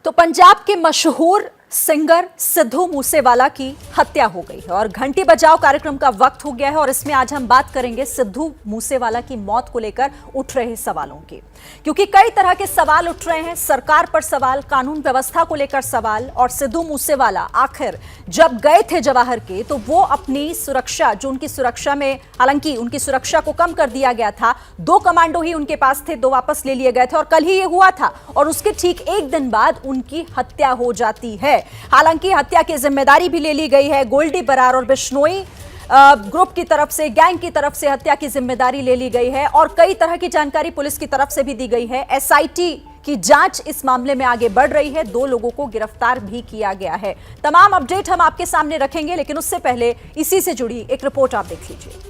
तो पंजाब के मशहूर सिंगर सिद्धू मूसेवाला की हत्या हो गई है और घंटी बजाओ कार्यक्रम का वक्त हो गया है। और इसमें आज हम बात करेंगे सिद्धू मूसेवाला की मौत को लेकर उठ रहे सवालों की, क्योंकि कई तरह के सवाल उठ रहे हैं। सरकार पर सवाल, कानून व्यवस्था को लेकर सवाल। और सिद्धू मूसेवाला आखिर जब गए थे जवाहर के, तो वो अपनी सुरक्षा, जो उनकी सुरक्षा में, हालांकि उनकी सुरक्षा को कम कर दिया गया था, 2 कमांडो ही उनके पास थे, 2 वापस ले लिए गए थे और कल ही ये हुआ था। और उसके ठीक एक दिन बाद उनकी हत्या हो जाती है। हालांकि हत्या की जिम्मेदारी भी ले ली गई है गोल्डी बरार और बिश्नोई ग्रुप की तरफ से, गैंग की तरफ से हत्या की जिम्मेदारी ले ली गई है और कई तरह की जानकारी पुलिस की तरफ से भी दी गई है। एसआईटी की जांच इस मामले में आगे बढ़ रही है। 2 लोगों को गिरफ्तार भी किया गया है। तमाम अपडेट हम आपके सामने रखेंगे, लेकिन उससे पहले इसी से जुड़ी एक रिपोर्ट आप देख लीजिए।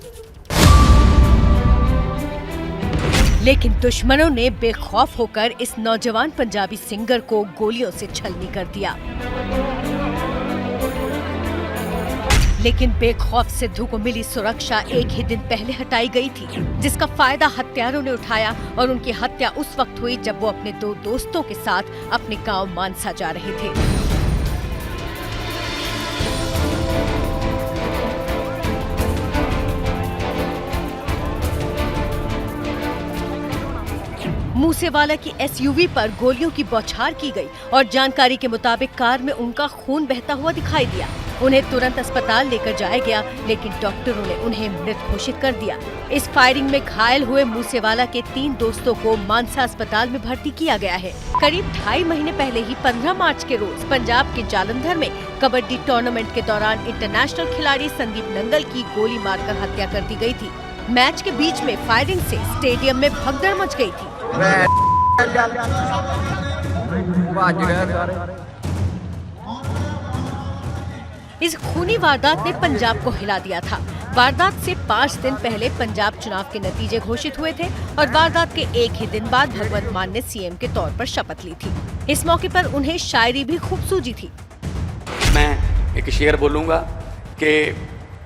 लेकिन दुश्मनों ने बेखौफ होकर इस नौजवान पंजाबी सिंगर को गोलियों से छलनी कर दिया। लेकिन बेखौफ सिद्धू को मिली सुरक्षा एक ही दिन पहले हटाई गई थी, जिसका फायदा हत्यारों ने उठाया। और उनकी हत्या उस वक्त हुई जब वो अपने 2 दोस्तों के साथ अपने गांव मानसा जा रहे थे। मूसेवाला की एसयूवी पर गोलियों की बौछार की गई और जानकारी के मुताबिक कार में उनका खून बहता हुआ दिखाई दिया। उन्हें तुरंत अस्पताल लेकर जाया गया, लेकिन डॉक्टरों ने उन्हें मृत घोषित कर दिया। इस फायरिंग में घायल हुए मूसेवाला के 3 दोस्तों को मानसा अस्पताल में भर्ती किया गया है। करीब 2.5 महीने पहले ही 15 मार्च के रोज पंजाब के जालंधर में कबड्डी टूर्नामेंट के दौरान इंटरनेशनल खिलाड़ी संदीप नंगल की गोली मारकर हत्या कर दी गई थी। मैच के बीच में फायरिंग से स्टेडियम में भगदड़ मच गई थी। इस खूनी वारदात ने पंजाब को हिला दिया था। वारदात से 5 दिन पहले पंजाब चुनाव के नतीजे घोषित हुए थे और वारदात के एक ही दिन बाद भगवंत मान ने सीएम के तौर पर शपथ ली थी। इस मौके पर उन्हें शायरी भी खूब सूझी थी। मैं एक शेर बोलूंगा कि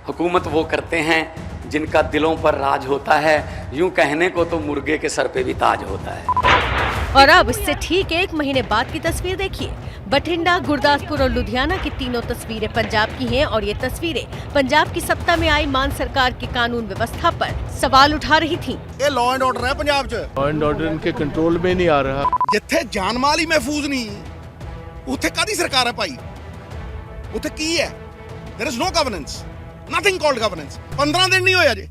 हुकूमत वो करते हैं जिनका दिलों पर राज होता है, यूं कहने को तो मुर्गे के सर पे भी ताज होता है। और अब इससे ठीक 1 महीने बाद की तस्वीर देखिए। बठिंडा, गुरदासपुर और लुधियाना की तीनों तस्वीरें पंजाब की हैं और ये तस्वीरें पंजाब की सत्ता में आई मान सरकार की कानून व्यवस्था पर सवाल उठा रही थी। ये लॉ एंड ऑर्डर है पंजाब च, लॉ एंड ऑर्डर इनके कंट्रोल में नहीं आ रहा। जिथे जान माल ही महफूज नहीं, उथे कादी सरकार है भाई? उथे की है? There is no governance, nothing called governance. 15 दिन नहीं होया जे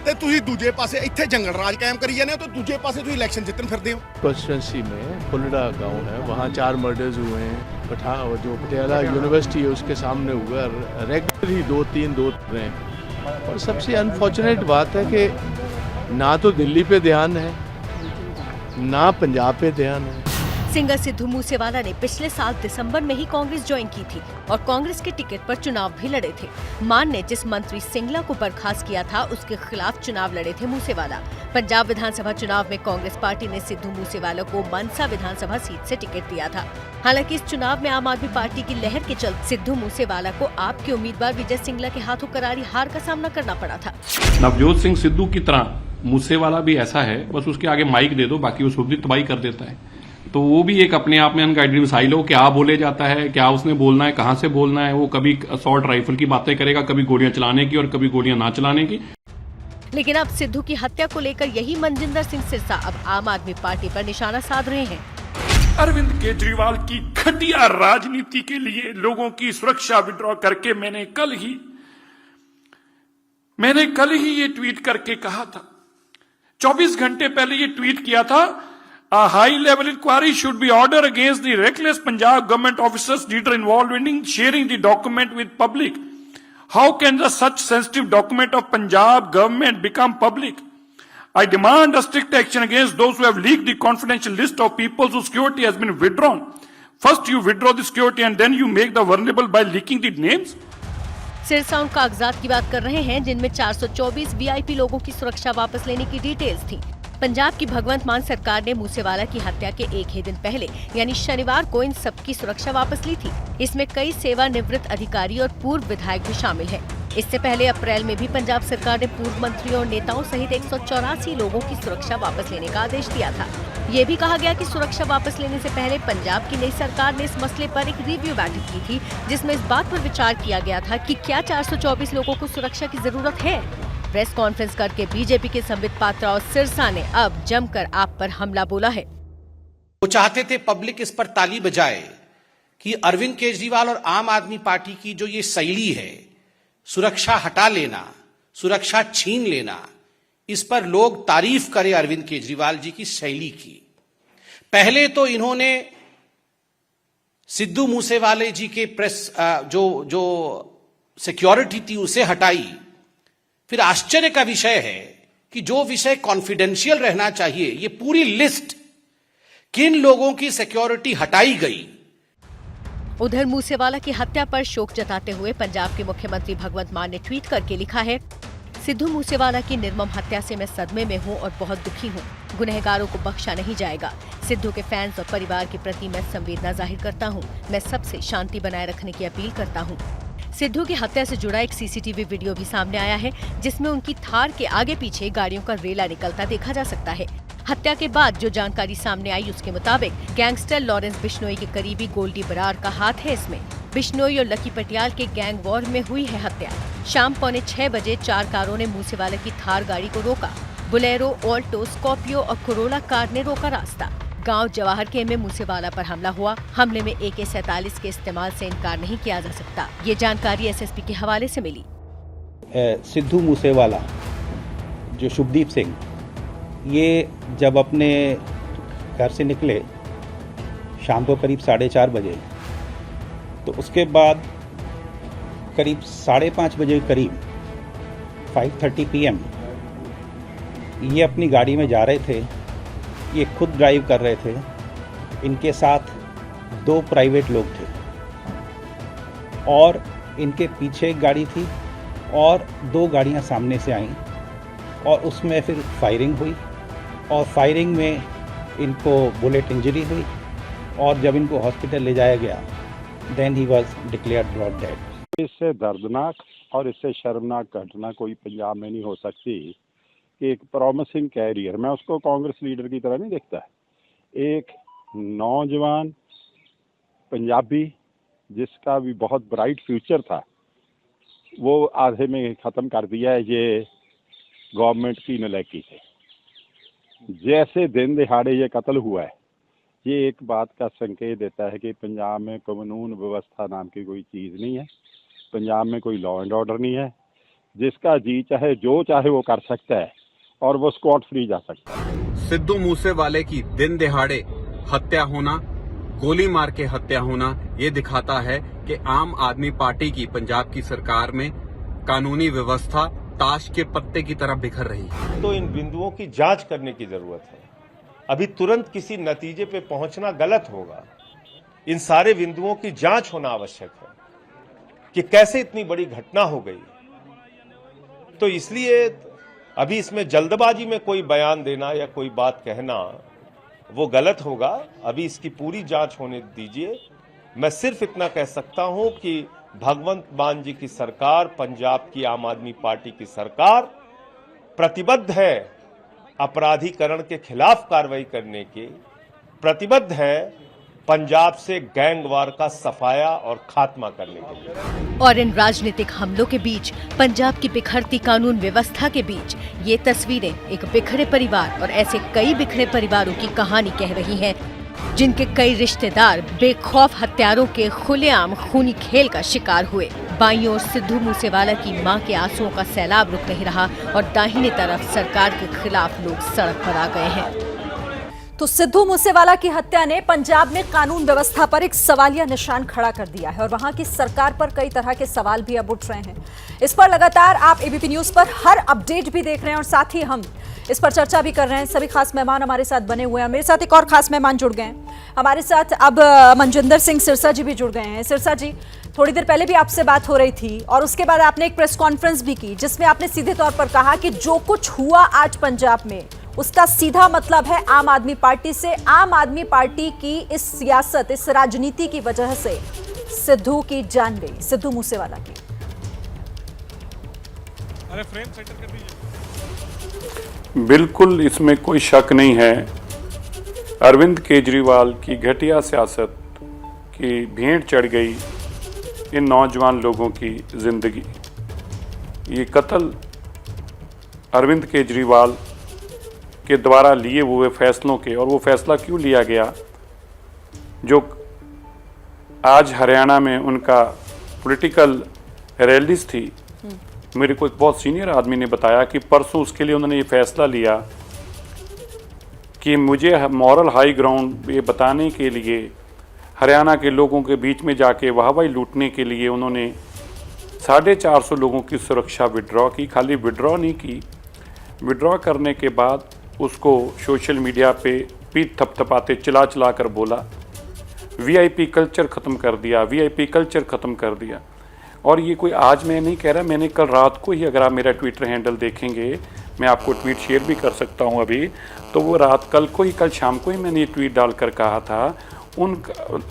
ते तुसी दूजे पासे इत्थे जंगल राज कायम करी जाने हो, तो दूजे पासे तुसी इलेक्शन जितन फिरदे हो। कॉन्स्टिट्यूंसी में फुलड़ा गांव है, वहाँ 4 मर्डर्स हुए हैं। जो पटियाला यूनिवर्सिटी है उसके सामने हुआ, रेगुलरली 2-3 रहे हैं। और सबसे अनफॉर्चुनेट बात है कि ना तो दिल्ली पे ध्यान है, ना पंजाब पे ध्यान है। सिंगर सिद्धू मूसेवाला ने पिछले साल दिसंबर में ही कांग्रेस ज्वाइन की थी और कांग्रेस के टिकट पर चुनाव भी लड़े थे। मान ने जिस मंत्री सिंगला को बर्खास्त किया था, उसके खिलाफ चुनाव लड़े थे मूसेवाला। पंजाब विधानसभा चुनाव में कांग्रेस पार्टी ने सिद्धू मूसेवाला को मानसा विधानसभा सीट से टिकट दिया था। हालांकि इस चुनाव में आम आदमी पार्टी की लहर के चलते सिद्धू मूसेवाला को आप के उम्मीदवार विजय सिंगला के हाथों करारी हार का सामना करना पड़ा था। नवजोत सिंह सिद्धू की तरह मूसेवाला भी ऐसा है, बस उसके आगे माइक दे दो, बाकी वो खुद ही तबाही कर देता है। तो वो भी एक अपने आप में अनगाइडेड मिसाइल हो, क्या बोले जाता है, क्या उसने बोलना है, कहां से बोलना है। वो कभी असॉल्ट राइफल की बातें करेगा, कभी गोलियां चलाने की और कभी गोलियां ना चलाने की। लेकिन अब सिद्धू की हत्या को लेकर यही मनजिंदर सिंह सिरसा अब आम आदमी पार्टी पर निशाना साध रहे हैं। अरविंद केजरीवाल की घटिया राजनीति के लिए लोगों की सुरक्षा विड्रॉ करके मैंने कल ही ये ट्वीट करके कहा था, 24 घंटे पहले ये ट्वीट किया था, A high-level inquiry should be ordered against the reckless Punjab government officers leader involved in sharing the document with public. How can such sensitive document of Punjab government become public? I demand a strict action against those who have leaked the confidential list of people whose security has been withdrawn. First you withdraw the security and then you make the vulnerable by leaking the names. Sirsa उन कागजात की बात कर रहे हैं जिनमें 424 VIP लोगों की सुरक्षा वापस लेने की डिटेल्स थी। पंजाब की भगवंत मान सरकार ने मूसेवाला की हत्या के एक ही दिन पहले यानी शनिवार को इन सबकी सुरक्षा वापस ली थी। इसमें कई सेवानिवृत्त अधिकारी और पूर्व विधायक भी शामिल हैं। इससे पहले अप्रैल में भी पंजाब सरकार ने पूर्व मंत्रियों और नेताओं सहित 184 लोगों की सुरक्षा वापस लेने का आदेश दिया था। ये भी कहा गया कि सुरक्षा वापस लेने से पहले पंजाब की नई सरकार ने इस मसले पर एक रिव्यू बैठक की थी, जिसमें इस बात पर विचार किया गया था कि क्या 424 लोगों को सुरक्षा की जरूरत है। प्रेस कॉन्फ्रेंस करके बीजेपी के संबित पात्रा और सिरसा ने अब जमकर आप पर हमला बोला है। वो चाहते थे पब्लिक इस पर ताली बजाए कि अरविंद केजरीवाल और आम आदमी पार्टी की जो ये शैली है, सुरक्षा हटा लेना, सुरक्षा छीन लेना, इस पर लोग तारीफ करें अरविंद केजरीवाल जी की शैली की। पहले तो इन्होंने सिद्धू मूसेवाले जी के प्रेस जो सिक्योरिटी थी उसे हटाई। फिर आश्चर्य का विषय है कि जो विषय कॉन्फिडेंशियल रहना चाहिए, ये पूरी लिस्ट किन लोगों की सिक्योरिटी हटाई गई। उधर मूसेवाला की हत्या पर शोक जताते हुए पंजाब के मुख्यमंत्री भगवंत मान ने ट्वीट करके लिखा है, सिद्धू मूसेवाला की निर्मम हत्या से मैं सदमे में हूं और बहुत दुखी हूं। गुनहगारों को बख्शा नहीं जाएगा। सिद्धू के फैंस और परिवार के प्रति मैं संवेदना जाहिर करता हूं। मैं सबसे शांति बनाए रखने की अपील करता हूं। सिद्धू की हत्या से जुड़ा एक सीसीटीवी वीडियो भी सामने आया है, जिसमें उनकी थार के आगे पीछे गाड़ियों का रेला निकलता देखा जा सकता है। हत्या के बाद जो जानकारी सामने आई उसके मुताबिक गैंगस्टर लॉरेंस बिश्नोई के करीबी गोल्डी बरार का हाथ है इसमें। बिश्नोई और लकी पटियाल के गैंग वॉर में हुई है हत्या। शाम 5:45 बजे 4 कारों ने मूसेवाला की थार गाड़ी को रोका। बुलेरो, ऑल्टो, स्कॉर्पियो और कोरोला कार ने रोका रास्ता। गांव जवाहर के में मूसेवाला पर हमला हुआ। हमले में AK-47 के इस्तेमाल से इनकार नहीं किया जा सकता। ये जानकारी SSP के हवाले से मिली। सिद्धू मूसेवाला जो शुभदीप सिंह, ये जब अपने घर से निकले शाम को करीब 4:30 बजे, तो उसके बाद करीब 5:30 बजे करीब 5:30 PM ये अपनी गाड़ी में जा रहे थे। ये खुद ड्राइव कर रहे थे। इनके साथ 2 प्राइवेट लोग थे और इनके पीछे एक गाड़ी थी और 2 गाड़ियां सामने से आईं और उसमें फिर फायरिंग हुई और फायरिंग में इनको बुलेट इंजरी हुई और जब इनको हॉस्पिटल ले जाया गया then he was declared brought dead. इससे दर्दनाक और इससे शर्मनाक घटना कोई पंजाब में नहीं हो सकती कि एक प्रॉमिसिंग कैरियर, मैं उसको कांग्रेस लीडर की तरह नहीं देखता, एक नौजवान पंजाबी जिसका भी बहुत ब्राइट फ्यूचर था, वो आधे में ख़त्म कर दिया है ये गवर्नमेंट की नलायकी से। जैसे दिन दिहाड़े ये कत्ल हुआ है, ये एक बात का संकेत देता है कि पंजाब में कानून व्यवस्था नाम की कोई चीज़ नहीं है। पंजाब में कोई लॉ एंड ऑर्डर नहीं है। जिसका जी चाहे जो चाहे वो कर सकता है और वो स्कॉट फ्री जा सकता है। सिद्धू मूसेवाले की दिन दिहाड़े हत्या होना, गोली मार के हत्या होना, ये दिखाता है कि आम आदमी पार्टी की पंजाब की सरकार में कानूनी व्यवस्था ताश के पत्ते की तरह बिखर रही है। तो इन बिंदुओं की जांच करने की जरूरत है। अभी तुरंत किसी नतीजे पे पहुंचना गलत होगा। इन सारे बिंदुओं की जांच होना आवश्यक है कि कैसे इतनी बड़ी घटना हो गई। तो इसलिए अभी इसमें जल्दबाजी में कोई बयान देना या कोई बात कहना वो गलत होगा। अभी इसकी पूरी जांच होने दीजिए। मैं सिर्फ इतना कह सकता हूं कि भगवंत मान जी की सरकार, पंजाब की आम आदमी पार्टी की सरकार प्रतिबद्ध है अपराधीकरण के खिलाफ कार्रवाई करने के, प्रतिबद्ध है पंजाब से गैंगवार का सफाया और खात्मा करने के लिए। और इन राजनीतिक हमलों के बीच, पंजाब की बिखरती कानून व्यवस्था के बीच, ये तस्वीरें एक बिखरे परिवार और ऐसे कई बिखरे परिवारों की कहानी कह रही हैं, जिनके कई रिश्तेदार बेखौफ हत्यारों के खुलेआम खूनी खेल का शिकार हुए। बाईं ओर सिद्धू मूसेवाला की मां के आंसुओं का सैलाब रुक नहीं रहा और दाहिनी तरफ सरकार के खिलाफ लोग सड़क पर आ गए हैं। तो सिद्धू मूसेवाला की हत्या ने पंजाब में कानून व्यवस्था पर एक सवालिया निशान खड़ा कर दिया है और वहां की सरकार पर कई तरह के सवाल भी अब उठ रहे हैं। इस पर लगातार आप ABP न्यूज पर हर अपडेट भी देख रहे हैं और साथ ही हम इस पर चर्चा भी कर रहे हैं। सभी खास मेहमान हमारे साथ बने हुए हैं। मेरे साथ एक और खास मेहमान जुड़ गए हैं। हमारे साथ अब मनजिंदर सिंह सिरसा जी भी जुड़ गए हैं। सिरसा जी, थोड़ी देर पहले भी आपसे बात हो रही थी और उसके बाद आपने एक प्रेस कॉन्फ्रेंस भी की, जिसमें आपने सीधे तौर पर कहा कि जो कुछ हुआ आज पंजाब में उसका सीधा मतलब है आम आदमी पार्टी से। आम आदमी पार्टी की इस सियासत, इस राजनीति की वजह से सिद्धू की जान गई, सिद्धू मूसेवाला की। अरे फ्रेम सेंटर कर दीजिए। बिल्कुल इसमें कोई शक नहीं है अरविंद केजरीवाल की घटिया सियासत की भेंट चढ़ गई इन नौजवान लोगों की जिंदगी। ये कत्ल अरविंद केजरीवाल के द्वारा लिए हुए फैसलों के, और वो फैसला क्यों लिया गया, जो आज हरियाणा में उनका पॉलिटिकल रैलीज थी। मेरे को एक बहुत सीनियर आदमी ने बताया कि परसों उसके लिए उन्होंने ये फैसला लिया कि मुझे मॉरल हाई ग्राउंड ये बताने के लिए हरियाणा के लोगों के बीच में जाके वाहवाही लूटने के लिए उन्होंने 450 लोगों की सुरक्षा विड्रॉ की। खाली विड्रॉ नहीं की, विड्रॉ करने के बाद उसको सोशल मीडिया पे पीठ थपथपाते चिल्ला चिल्ला कर बोला वीआईपी कल्चर ख़त्म कर दिया, वीआईपी कल्चर ख़त्म कर दिया। और ये कोई आज मैं नहीं कह रहा, मैंने कल रात को ही, अगर आप मेरा ट्विटर हैंडल देखेंगे, मैं आपको ट्वीट शेयर भी कर सकता हूँ अभी, तो वो रात कल शाम को ही मैंने ये ट्वीट डालकर कहा था उन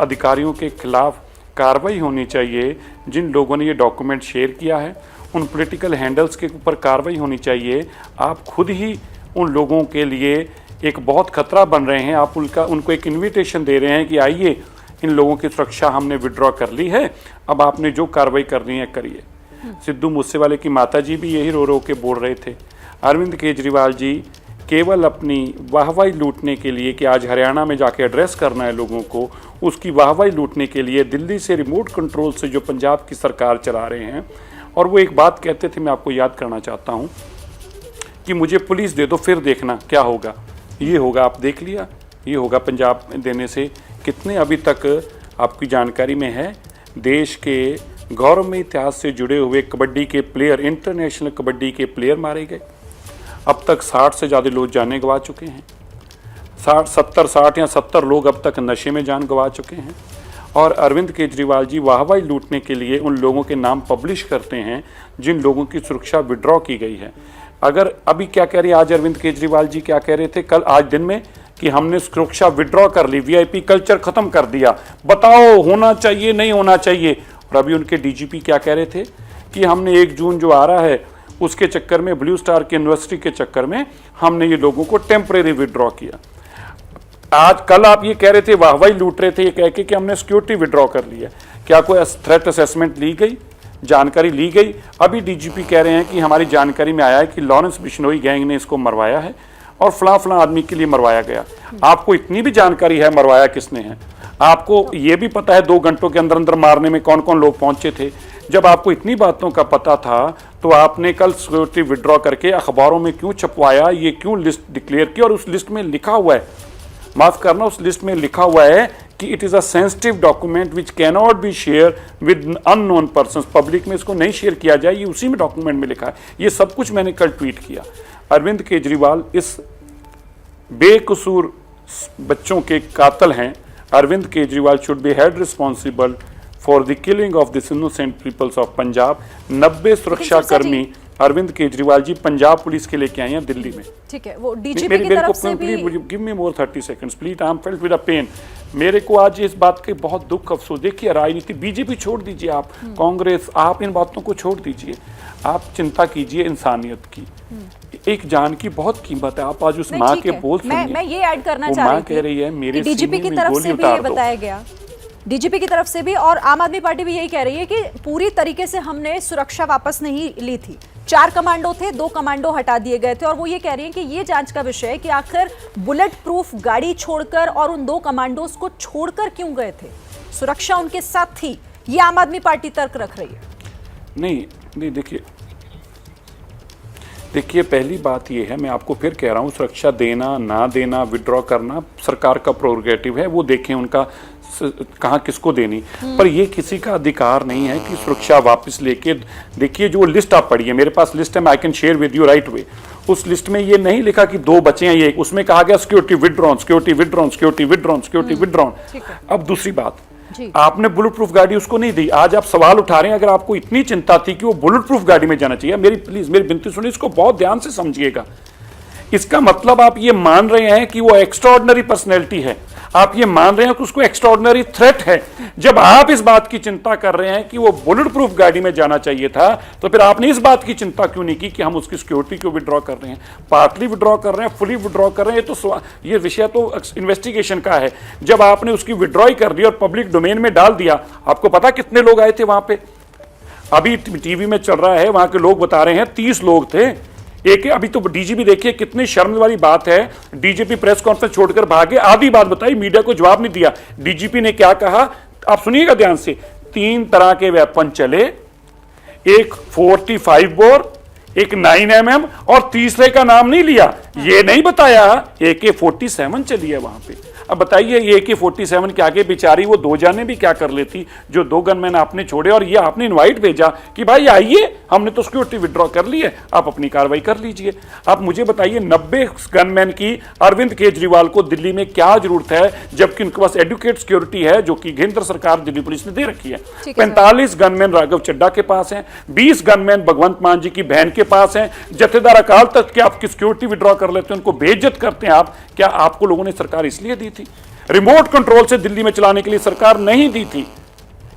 अधिकारियों के खिलाफ कार्रवाई होनी चाहिए जिन लोगों ने ये डॉक्यूमेंट शेयर किया है, उन पॉलिटिकल हैंडल्स के ऊपर कार्रवाई होनी चाहिए। आप खुद ही उन लोगों के लिए एक बहुत खतरा बन रहे हैं। आप उनको एक इन्विटेशन दे रहे हैं कि आइए, इन लोगों की सुरक्षा हमने विड्रॉ कर ली है, अब आपने जो कार्रवाई करनी है करिए। सिद्धू मूसेवाले की माता जी भी यही रो रो के बोल रहे थे। अरविंद केजरीवाल जी केवल अपनी वाहवाही लूटने के लिए कि आज हरियाणा में जाके एड्रेस करना है लोगों को, उसकी वाहवाही लूटने के लिए दिल्ली से रिमोट कंट्रोल से जो पंजाब की सरकार चला रहे हैं। और वो एक बात कहते थे, मैं आपको याद करना चाहता हूँ, कि मुझे पुलिस दे दो फिर देखना क्या होगा। ये होगा, आप देख लिया, ये होगा पंजाब देने से। कितने अभी तक आपकी जानकारी में है देश के गौरवमय इतिहास से जुड़े हुए कबड्डी के प्लेयर, इंटरनेशनल कबड्डी के प्लेयर मारे गए। अब तक 60 से ज़्यादा लोग जाने गंवा चुके हैं। 60 लोग अब तक नशे में जान गंवा चुके हैं। और अरविंद केजरीवाल जी वाहवाही लूटने के लिए उन लोगों के नाम पब्लिश करते हैं जिन लोगों की सुरक्षा विड्रॉ की गई है। अगर अभी क्या कह रही है, आज अरविंद केजरीवाल जी क्या कह रहे थे कल, आज दिन में, कि हमने सुरक्षा विड्रॉ कर ली, वीआईपी कल्चर खत्म कर दिया, बताओ होना चाहिए नहीं होना चाहिए। और अभी उनके डीजीपी क्या कह रहे थे कि हमने 1 जून जो आ रहा है उसके चक्कर में, ब्लू स्टार की यूनिवर्सिटी के चक्कर में हमने ये लोगों को टेम्परेरी विड्रॉ किया। आज कल आप ये कह रहे थे वाहवाही लूट रहे थे ये कह के कि हमने सिक्योरिटी विड्रॉ कर लिया। क्या कोई थ्रेट असेसमेंट ली गई, जानकारी ली गई? अभी डीजीपी कह रहे हैं कि हमारी जानकारी में आया है कि लॉरेंस बिश्नोई गैंग ने इसको मरवाया है और फला आदमी के लिए मरवाया गया। आपको इतनी भी जानकारी है मरवाया किसने है? आपको ये भी पता है 2 घंटों के अंदर अंदर मारने में कौन कौन लोग पहुंचे थे? जब आपको इतनी बातों का पता था तो आपने कल सिक्योरिटी विड्रॉ करके अखबारों में क्यों छपवाया, ये क्यों लिस्ट डिक्लेयर की? और उस लिस्ट में लिखा हुआ है, माफ करना, उस लिस्ट में लिखा हुआ है कि it is a sensitive document which can not be share with unknown person. Public में इसको नहीं शेयर किया जाए, ये उसी में डॉक्यूमेंट में लिखा है। ये सब कुछ मैंने कल ट्वीट किया। अरविंद केजरीवाल इस बेकसूर बच्चों के कातिल हैं। Arvind Kejriwal should be held responsible for the killing of this innocent peoples of Punjab. 90 सुरक्षा कर्मी अरविंद केजरीवाल जी पंजाब पुलिस के लेके आए हैं दिल्ली में। ठीक है, वो डीजीपी की तरफ से भी, give me more 30 seconds please, I am felt with a pain. मेरे को आज इस बात के बहुत दुख अफसोस। देखिए, राजनीति, बीजेपी छोड़ दीजिए, आप कांग्रेस, आप इन बातों को छोड़ दीजिए, आप चिंता कीजिए इंसानियत की। एक जान की बहुत कीमत है। आप आज उस माँ के बोल सुनिए। मैं ये ऐड करना चाह रही थी, कह रही है मेरे डीजीपी की तरफ से भी ये बताया गया, डीजीपी की तरफ से भी, और आम आदमी पार्टी भी यही कह रही है कि पूरी तरीके से हमने सुरक्षा वापस नहीं ली थी। 4 कमांडो थे, 2 कमांडो हटा दिए गए थे। और वो ये कह रही है कि ये जांच का विषय है कि आखिर बुलेट प्रूफ गाड़ी छोड़कर और उन 2 कमांडोज को छोड़कर क्यों गए थे, सुरक्षा उनके साथ थी। ये आम आदमी पार्टी तर्क रख रही है। नहीं, देखिए पहली बात ये है, मैं आपको फिर कह रहा हूँ, सुरक्षा देना ना देना, विड्रॉ करना सरकार का प्रोरोगेटिव है, वो देखें उनका कहाँ किसको देनी। पर ये किसी का अधिकार नहीं है कि सुरक्षा वापस लेके। देखिए जो लिस्ट आप पढ़िए, मेरे पास लिस्ट है, मैं I can share with you right way. उस लिस्ट में ये नहीं लिखा कि 2 बचे हैं, ये उसमें कहा गया security withdrawn, security withdrawn, security withdrawn, security withdrawn. अब दूसरी बात, आपने बुलेट प्रूफ गाड़ी उसको नहीं दी। आज आप सवाल उठा रहे हैं, अगर आपको इतनी चिंता थी कि वो बुलेट प्रूफ गाड़ी में जाना चाहिए, मेरी विनती सुनिए, इसको बहुत ध्यान से समझिएगा। इसका मतलब आप ये मान रहे हैं कि वो एक्स्ट्राऑर्डिनरी पर्सनैलिटी है। आप ये मान रहे हैं कि उसको एक्स्ट्राऑर्डिनरी थ्रेट है। जब आप इस बात की चिंता कर रहे हैं कि वो बुलेट प्रूफ गाड़ी में जाना चाहिए था, तो फिर आपने इस बात की चिंता क्यों नहीं की कि हम उसकी सिक्योरिटी को विड्रॉ कर रहे हैं, पार्टली विड्रॉ कर रहे हैं, फुली विड्रॉ कर रहे हैं। ये विषय तो इन्वेस्टिगेशन का है। जब आपने उसकी विड्रॉ ही कर दी और पब्लिक डोमेन में डाल दिया, आपको पता कितने लोग आए थे वहां पे? अभी टीवी में चल रहा है, वहां के लोग बता रहे हैं 30 लोग थे। एक अभी तो डीजीपी देखिए, कितनी शर्म वाली बात है, डीजीपी प्रेस कॉन्फ्रेंस छोड़कर भागे, आधी बात बताई, मीडिया को जवाब नहीं दिया। डीजीपी ने क्या कहा आप सुनिएगा ध्यान से। 3 तरह के वेपन चले, एक 45 बोर, एक 9mm और तीसरे का नाम नहीं लिया, ये नहीं बताया AK-47 चली है वहां पे। अब बताइए AK-47 के आगे बेचारी वो 2 जाने भी क्या कर लेती, जो 2 गनमैन आपने छोड़े और ये आपने इनवाइट भेजा कि भाई आइए, हमने तो सिक्योरिटी विड्रॉ कर ली है, आप अपनी कार्रवाई कर लीजिए। आप मुझे बताइए 90 गनमैन की अरविंद केजरीवाल को दिल्ली में क्या जरूरत है, जबकि उनके पास एडुकेट सिक्योरिटी है जो कि केंद्र सरकार दिल्ली पुलिस ने दे रखी है। 45 गनमैन राघव चड्डा के पास हैं, 20 गनमैन भगवंत मान जी की बहन के पास हैं, जथेदार अकाल तख्त के आपकी सिक्योरिटी विड्रॉ कर लेते हैं, उनको बेइज्जत करते हैं आप। क्या आपको लोगों ने सरकार इसलिए दी थी? रिमोट कंट्रोल से दिल्ली में चलाने के लिए सरकार नहीं दी थी,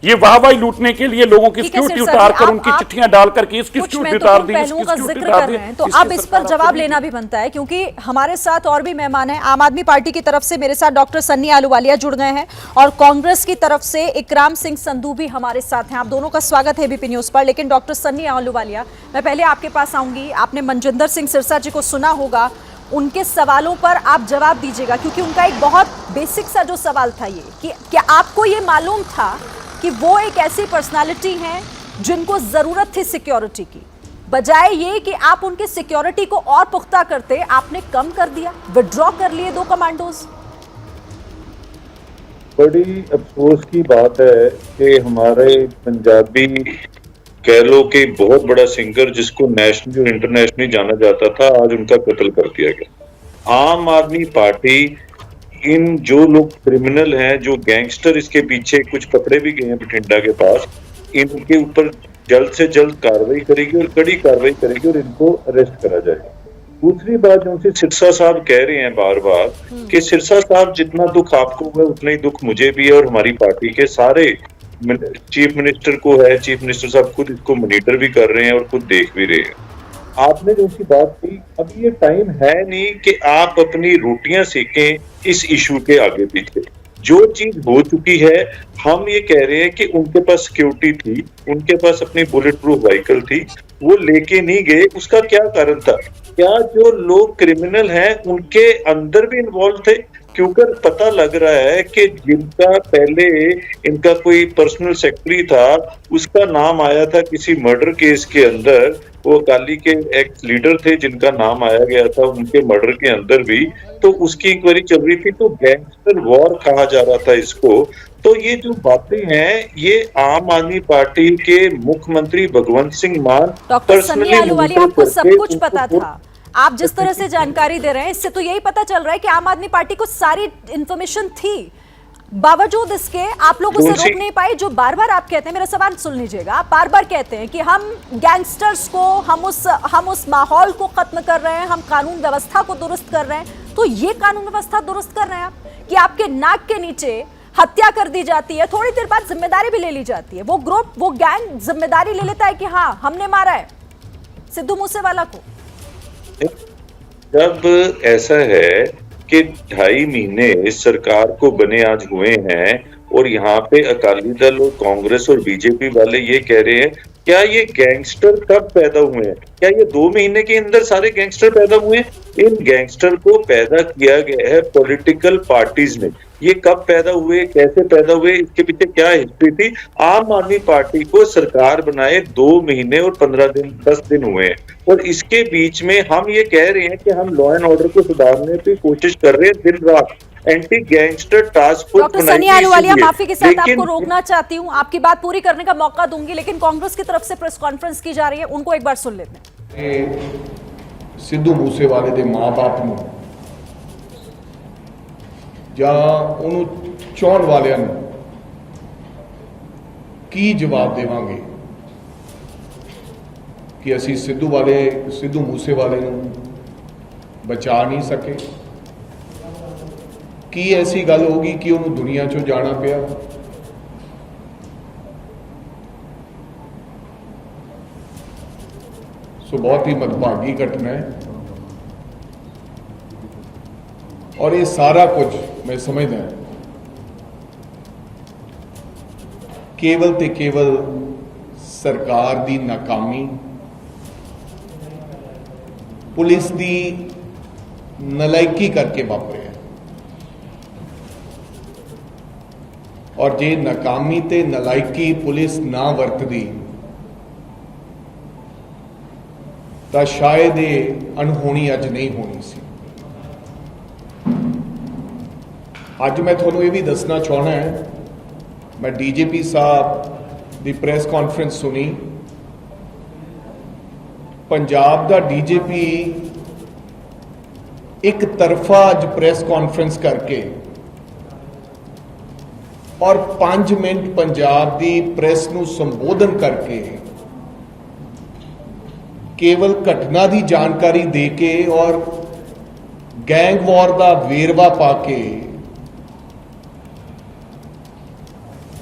ये वाहवाही लूटने के लिए लोगों की सिक्योरिटी उतार कर, उनकी चिट्ठियां डाल करके इसकी सिक्योरिटी उतार दी, इसकी सिक्योरिटी उतार दी। तो अब इस पर जवाब लेना भी बनता है, क्योंकि हमारे साथ और भी मेहमान हैं। आम आदमी पार्टी की तरफ से मेरे साथ डॉक्टर सन्नी आहलूवालिया जुड़ गए हैं और कांग्रेस की तरफ से इकराम सिंह संधू भी हमारे साथ हैं। आप दोनों का स्वागत है एबीपी न्यूज पर। लेकिन डॉक्टर सन्नी आहलूवालिया, मैं पहले आपके पास आऊंगी। आपने मनजिंदर सिंह सिरसा जी को सुना होगा, उनके सवालों पर आप जवाब दीजिएगा, क्योंकि उनका एक बहुत बेसिक सा जो सवाल था ये कि क्या आपको ये मालूम था कि वो एक ऐसी पर्सनालिटी हैं जिनको जरूरत थी सिक्योरिटी की, बजाय ये कि आप उनकी सिक्योरिटी को और पुख्ता करते, आपने कम कर दिया, विड्रॉ कर लिए 2 कमांडोज। बड़ी अफसोस की बात है कि हमारे पंजाबी कह लो कि बहुत बड़ा सिंगर जिसको नेशनली और इंटरनेशनली जाना जाता था, आज उनका कत्ल कर दिया गया। आम आदमी पार्टी, इन जो लोग क्रिमिनल हैं, जो गैंगस्टर, इसके पीछे कुछ पकड़े भी गए हैं बठिंडा के पास, इनके ऊपर जल्द से जल्द कार्रवाई करेगी और कड़ी कार्रवाई करेगी और इनको अरेस्ट करा जाएगा। दूसरी बात जो सिरसा साहब कह रहे हैं बार बार कि सिरसा साहब जितना दुख आपको हुआ उतना ही दुख मुझे भी है और हमारी पार्टी के सारे चीफ मिनिस्टर को है। चीफ मिनिस्टर साहब खुद इसको मॉनिटर भी कर रहे हैं और खुद देख भी रहे हैं। आपने जो सी बात की, अभी ये टाइम है नहीं कि आप अपनी रोटियां सेकें इस इशू के आगे पीछे। जो चीज हो चुकी है, हम ये कह रहे हैं कि उनके पास सिक्योरिटी थी, उनके पास अपनी बुलेट प्रूफ व्हीकल थी, वो लेके नहीं गए, उसका क्या कारण था? क्या जो लोग क्रिमिनल हैं उनके अंदर भी इन्वॉल्व थे? क्योंकि पता लग रहा है कि जिनका पहले इनका कोई पर्सनल सेक्रेटरी था, उसका नाम आया था किसी मर्डर केस के अंदर, वो अकाली के एक्स लीडर थे जिनका नाम आया गया था उनके मर्डर के अंदर भी, तो उसकी इंक्वायरी चल रही थी। तो गैंगस्टर वॉर कहा जा रहा था इसको। तो ये जो बातें हैं, ये आम आदमी पार्टी के मुख्यमंत्री भगवंत सिंह मान डॉक्टर सन्नी आहलूवालिया, आपको सब कुछ पता था। आप जिस तरह से जानकारी दे रहे हैं, इससे तो यही पता चल रहा है कि आम आदमी पार्टी को सारी इंफॉर्मेशन थी, बावजूद इसके आप लोग उसे रोक नहीं पाए। जो बार बार आप कहते हैं, मेरा सवाल सुन लीजिएगा, आप बार बार कहते हैं कि हम गैंगस्टर्स को, हम उस माहौल को खत्म कर रहे हैं, हम कानून व्यवस्था को दुरुस्त कर रहे हैं। तो ये कानून व्यवस्था दुरुस्त कर रहे हैं आप कि आपके नाक के नीचे हत्या कर दी जाती है, थोड़ी देर बाद जिम्मेदारी भी ले ली जाती है, वो ग्रुप, वो गैंग जिम्मेदारी ले लेता है कि हाँ हमने मारा है सिद्धू मूसेवाला को। जब ऐसा है कि 2.5 महीने सरकार को बने आज हुए हैं और यहाँ पे अकाली दल और कांग्रेस और बीजेपी वाले ये कह रहे हैं, क्या ये गैंगस्टर कब पैदा हुए हैं? क्या ये 2 महीने के अंदर सारे गैंगस्टर पैदा हुए हैं? इन गैंगस्टर को पैदा किया गया है पॉलिटिकल पार्टीज ने। ये कब पैदा हुए, कैसे पैदा हुए, इसके पीछे क्या हिस्ट्री थी? आम आदमी पार्टी को सरकार बनाए 2 महीने और 15 दिन 10 दिन हुए हैं और इसके बीच में हम ये कह रहे हैं कि हम लॉ एंड ऑर्डर को सुधारने की कोशिश कर रहे हैं दिन रात। Anti gangster task force. Doctor Sunny Ahluwalia, माफी के साथ आपको रोकना चाहती हूँ, आपकी बात पूरी करने का मौका दूंगी, लेकिन कांग्रेस की तरफ से प्रेस कॉन्फ्रेंस की जा रही है, उनको एक बार सुन लेते हैं। सिद्धू मूसेवाले के मां बाप ਨੂੰ ਜਾਂ ਉਹਨੂੰ ਚਾਹਣ ਵਾਲਿਆਂ ਨੂੰ ਕੀ ਜਵਾਬ ਦੇਵਾਂਗੇ ਕਿ ਅਸੀਂ ਸਿੱਧੂ ਮੂਸੇਵਾਲੇ ਨੂੰ ਬਚਾ ਨਹੀਂ ਸਕੇ, ਕੀ ਐਸੀ ਗੱਲ ਹੋ ਗਈ ਕਿ ਉਹਨੂੰ ਦੁਨੀਆ ਚੋਂ ਜਾਣਾ ਪਿਆ। ਸੋ ਬਹੁਤ ਹੀ ਮੰਦਭਾਗੀ ਘਟਨਾ ਹੈ और ये सारा कुछ मैं समझदा केवल ते केवल सरकार दी नाकामी, पुलिस दी नलायकी करके वापरे है। और जे नाकामी ते नलायकी पुलिस ना वरतदी तां शायद ये अनहोनी अज नहीं होनी सी। ਅੱਜ मैं ਤੁਹਾਨੂੰ ਇਹ ਵੀ ਦੱਸਣਾ ਚਾਹਣਾ ਹੈ, मैं DGP ਸਾਹਿਬ ਦੀ ਪ੍ਰੈਸ ਕਾਨਫਰੰਸ ਸੁਣੀ। ਪੰਜਾਬ ਦਾ DGP ਇੱਕ ਤਰਫਾ ਅੱਜ ਪ੍ਰੈਸ ਕਾਨਫਰੰਸ ਕਰਕੇ ਔਰ 5 ਮਿੰਟ ਪੰਜਾਬ ਦੀ ਪ੍ਰੈਸ ਨੂੰ ਸੰਬੋਧਨ ਕਰਕੇ ਕੇਵਲ ਘਟਨਾ ਦੀ ਜਾਣਕਾਰੀ ਦੇ ਕੇ ਔਰ ਗੈਂਗ ਵਾਰ ਦਾ ਵੇਰਵਾ ਪਾ ਕੇ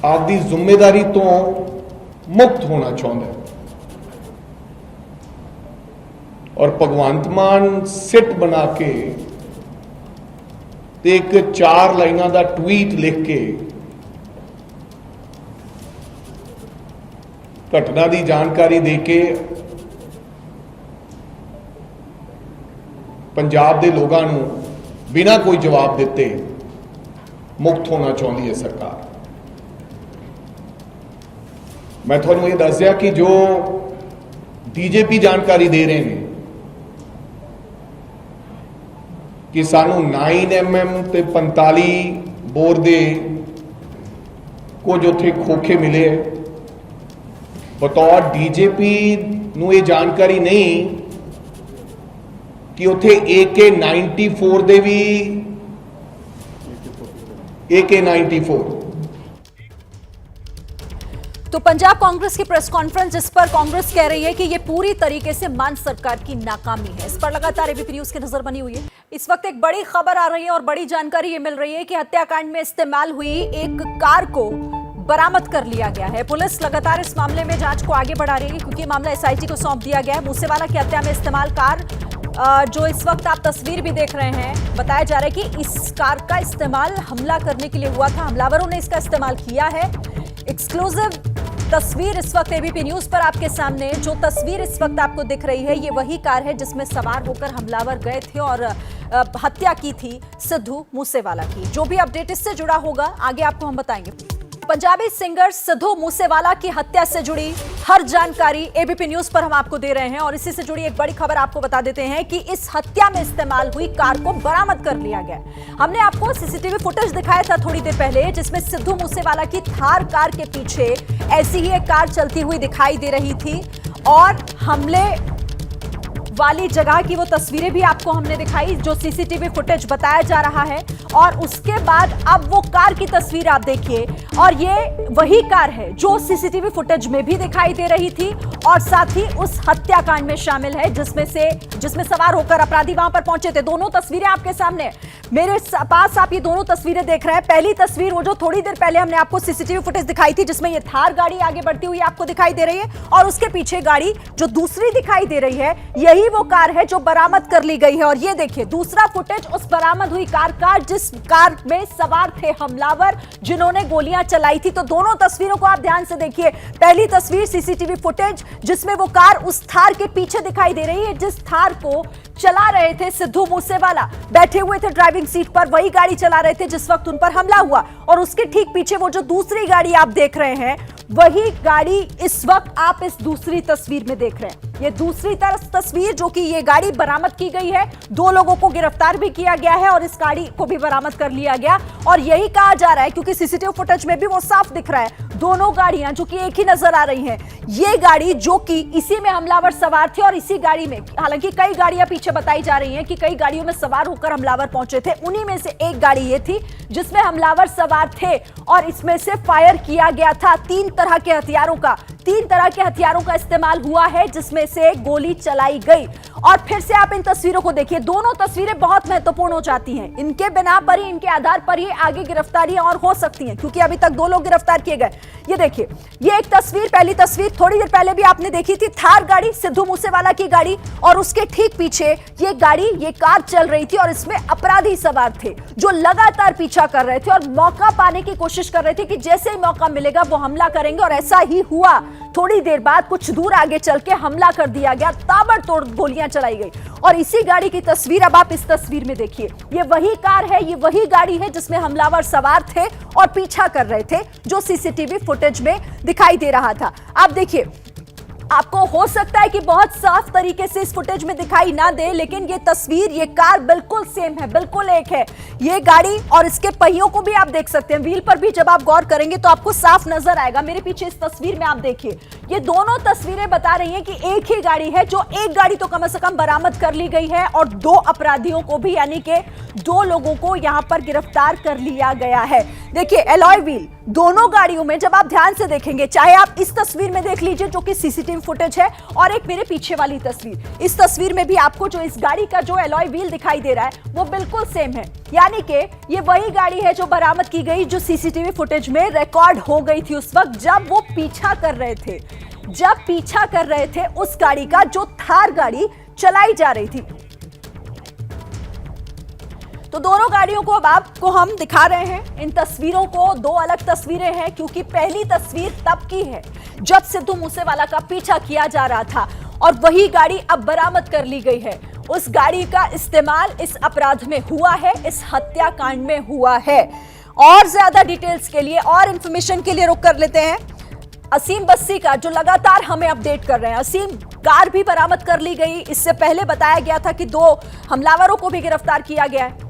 आपकी जिम्मेदारी तो मुक्त होना चाहता है। और भगवंत मान सिट बना के ते एक 4 लाइनों का ट्वीट लिख के घटना की जानकारी दे के पंजाब के लोगों को बिना कोई जवाब दिते मुक्त होना चाहती है सरकार। मैं थोड़ा ये दस दिया कि जो DGP जानकारी दे रहे हैं कि सानू 9mm ते 45 बोर दे कुछ उत्थे खोखे मिले, बतौर DGP नू ये जानकारी नहीं कि उत्थे AK-94 दे भी AK-94। तो पंजाब कांग्रेस की प्रेस कॉन्फ्रेंस जिस पर कांग्रेस कह रही है कि ये पूरी तरीके से मान सरकार की नाकामी है। इस पर लगातार एबीपी न्यूज की नजर बनी हुई है। इस वक्त एक बड़ी खबर आ रही है और बड़ी जानकारी ये मिल रही है कि हत्याकांड में इस्तेमाल हुई एक कार को बरामद कर लिया गया है। पुलिस लगातार इस मामले में जांच को आगे बढ़ा रही है क्योंकि मामला SIT को सौंप दिया गया है। मूसेवाला की हत्या में इस्तेमाल कार जो इस वक्त आप तस्वीर भी देख रहे हैं, बताया जा रहा है कि इस कार का इस्तेमाल हमला करने के लिए हुआ था। हमलावरों ने इसका इस्तेमाल किया है। एक्सक्लूसिव तस्वीर इस वक्त एबीपी न्यूज पर आपके सामने, जो तस्वीर इस वक्त आपको दिख रही है, ये वही कार है जिसमें सवार होकर हमलावर गए थे और हत्या की थी सिद्धू मूसेवाला की। जो भी अपडेट इससे जुड़ा होगा आगे आपको हम बताएंगे। पंजाबी सिंगर सिद्धू मूसेवाला की हत्या से जुड़ी हर जानकारी एबीपी न्यूज पर हम आपको दे रहे हैं और इसी से जुड़ी एक बड़ी खबर आपको बता देते हैं कि इस हत्या में इस्तेमाल हुई कार को बरामद कर लिया गया। हमने आपको सीसीटीवी फुटेज दिखाया था थोड़ी देर पहले जिसमें सिद्धू मूसेवाला की थार कार के पीछे ऐसी ही एक कार चलती हुई दिखाई दे रही थी और हमले वाली जगह की वो तस्वीरें भी आपको हमने दिखाई जो सीसीटीवी फुटेज बताया जा रहा है। और उसके बाद अब वो कार की तस्वीर आप देखिए और ये वही कार है जो सीसीटीवी फुटेज में भी दिखाई दे रही थी और साथ ही उस हत्याकांड में शामिल है जिसमें सवार होकर अपराधी वहां पर पहुंचे थे। दोनों तस्वीरें आपके सामने मेरे पास आप ये दोनों तस्वीरें देख रहे हैं। पहली तस्वीर वो जो थोड़ी देर पहले हमने आपको सीसीटीवी फुटेज दिखाई थी जिसमें ये थार गाड़ी आगे बढ़ती हुई आपको दिखाई दे रही है और उसके पीछे गाड़ी जो दूसरी दिखाई दे रही है यही वो कार है जो बरामद कर ली गई है। और ये देखिए दूसरा फुटेज उस बरामद हुई कार का जिस कार में सवार थे हमलावर जिन्होंने गोलियां चलाई थी। तो दोनों तस्वीरों को आप ध्यान से देखिए। पहली तस्वीर सीसीटीवी फुटेज जिसमें वो कार उस थार के पीछे दिखाई दे रही है जिस थार को चला रहे थे सिद्धू मूसेवाला, बैठे हुए थे ड्राइविंग सीट पर, वही गाड़ी चला रहे थे जिस वक्त उन पर हमला हुआ। और उसके ठीक पीछे वो जो दूसरी गाड़ी आप देख रहे हैं वही गाड़ी इस वक्त आप इस दूसरी तस्वीर में देख रहे हैं। ये दूसरी तस्वीर जो कि ये गाड़ी बरामद की गई है, 2 लोगों को गिरफ्तार भी किया गया है और इस गाड़ी को भी बरामद कर लिया गया। और यही कहा जा रहा है क्योंकि सीसीटीवी फुटेज में भी वो साफ दिख रहा है दोनों गाड़ियां जो कि एक ही नजर आ रही हैं, ये गाड़ी जो कि इसी में हमलावर सवार थे और इसी गाड़ी में, हालांकि कई गाड़ियां पीछे बताई जा रही हैं कि कई गाड़ियों में सवार होकर हमलावर पहुंचे थे, उन्हीं में से एक गाड़ी ये थी जिसमें हमलावर सवार थे और इसमें से फायर किया गया था। 3 तरह के हथियारों का इस्तेमाल हुआ है, जिसमें से गोली चलाई गई। और फिर से आप इन तस्वीरों को देखिए, दोनों तस्वीरें बहुत महत्वपूर्ण हो जाती हैं। इनके बिना पर ही, इनके आधार पर ही आगे गिरफ्तारियां और हो सकती हैं, क्योंकि अभी तक 2 लोग गिरफ्तार किए गए। ये देखिए, ये एक तस्वीर, पहली तस्वीर थोड़ी देर पहले भी आपने देखी थी, थार गाड़ी, सिद्धू मूसेवाला की गाड़ी, और उसके ठीक पीछे ये कार चल रही थी और इसमें अपराधी सवार थे जो लगातार पीछा कर रहे थे और मौका पाने की कोशिश कर रहे थे कि जैसे ही मौका मिलेगा वो हमला करेंगे। और ऐसा ही हुआ। थोड़ी देर बाद कुछ दूर आगे चल के हमला कर दिया गया, ताबड़तोड़ गोलियां चलाई गई। और इसी गाड़ी की तस्वीर अब आप इस तस्वीर में देखिए, ये वही कार है, ये वही गाड़ी है जिसमें हमलावर सवार थे और पीछा कर रहे थे, जो सीसीटीवी फुटेज में दिखाई दे रहा था। आप देखिए, आपको हो सकता है कि बहुत साफ तरीके से इस फुटेज में दिखाई ना दे, लेकिन ये तस्वीर, ये कार बिल्कुल सेम है, बिल्कुल एक है। ये गाड़ी और इसके पहियों को भी आप देख सकते हैं, व्हील पर भी जब आप गौर करेंगे तो आपको साफ नजर आएगा। मेरे पीछे इस तस्वीर में आप देखिए, ये दोनों तस्वीरें बता रही हैं कि एक ही गाड़ी है, जो एक गाड़ी तो कम से कम बरामद कर ली गई है और 2 अपराधियों को भी, यानी कि 2 लोगों को यहां पर गिरफ्तार कर लिया गया है। देखिए, एलॉय व्हील दोनों गाड़ियों में जब आप ध्यान से देखेंगे, चाहे आप इस तस्वीर में देख लीजिए जो कि सीसीटीवी फुटेज है, और एक मेरे पीछे वाली तस्वीर, इस तस्वीर में भी आपको जो इस गाड़ी का जो एलॉय व्हील दिखाई दे रहा है वो बिल्कुल सेम है। यानी कि ये वही गाड़ी है जो बरामद की गई, जो सीसीटीवी फुटेज में रिकॉर्ड हो गई थी उस वक्त जब वो पीछा कर रहे थे उस गाड़ी का, जो थार गाड़ी चलाई जा रही थी। तो दोनों गाड़ियों को अब आपको हम दिखा रहे हैं। इन तस्वीरों को 2 अलग तस्वीरें हैं, क्योंकि पहली तस्वीर तब की है जब सिद्धू मूसेवाला का पीछा किया जा रहा था और वही गाड़ी अब बरामद कर ली गई है। उस गाड़ी का इस्तेमाल इस अपराध में हुआ है, इस हत्याकांड में हुआ है। और ज्यादा डिटेल्स के लिए और इंफॉर्मेशन के लिए रुक कर लेते हैं असीम बस्सी का, जो लगातार हमें अपडेट कर रहे हैं। असीम, कार भी बरामद कर ली गई, इससे पहले बताया गया था कि 2 हमलावरों को भी गिरफ्तार किया गया है।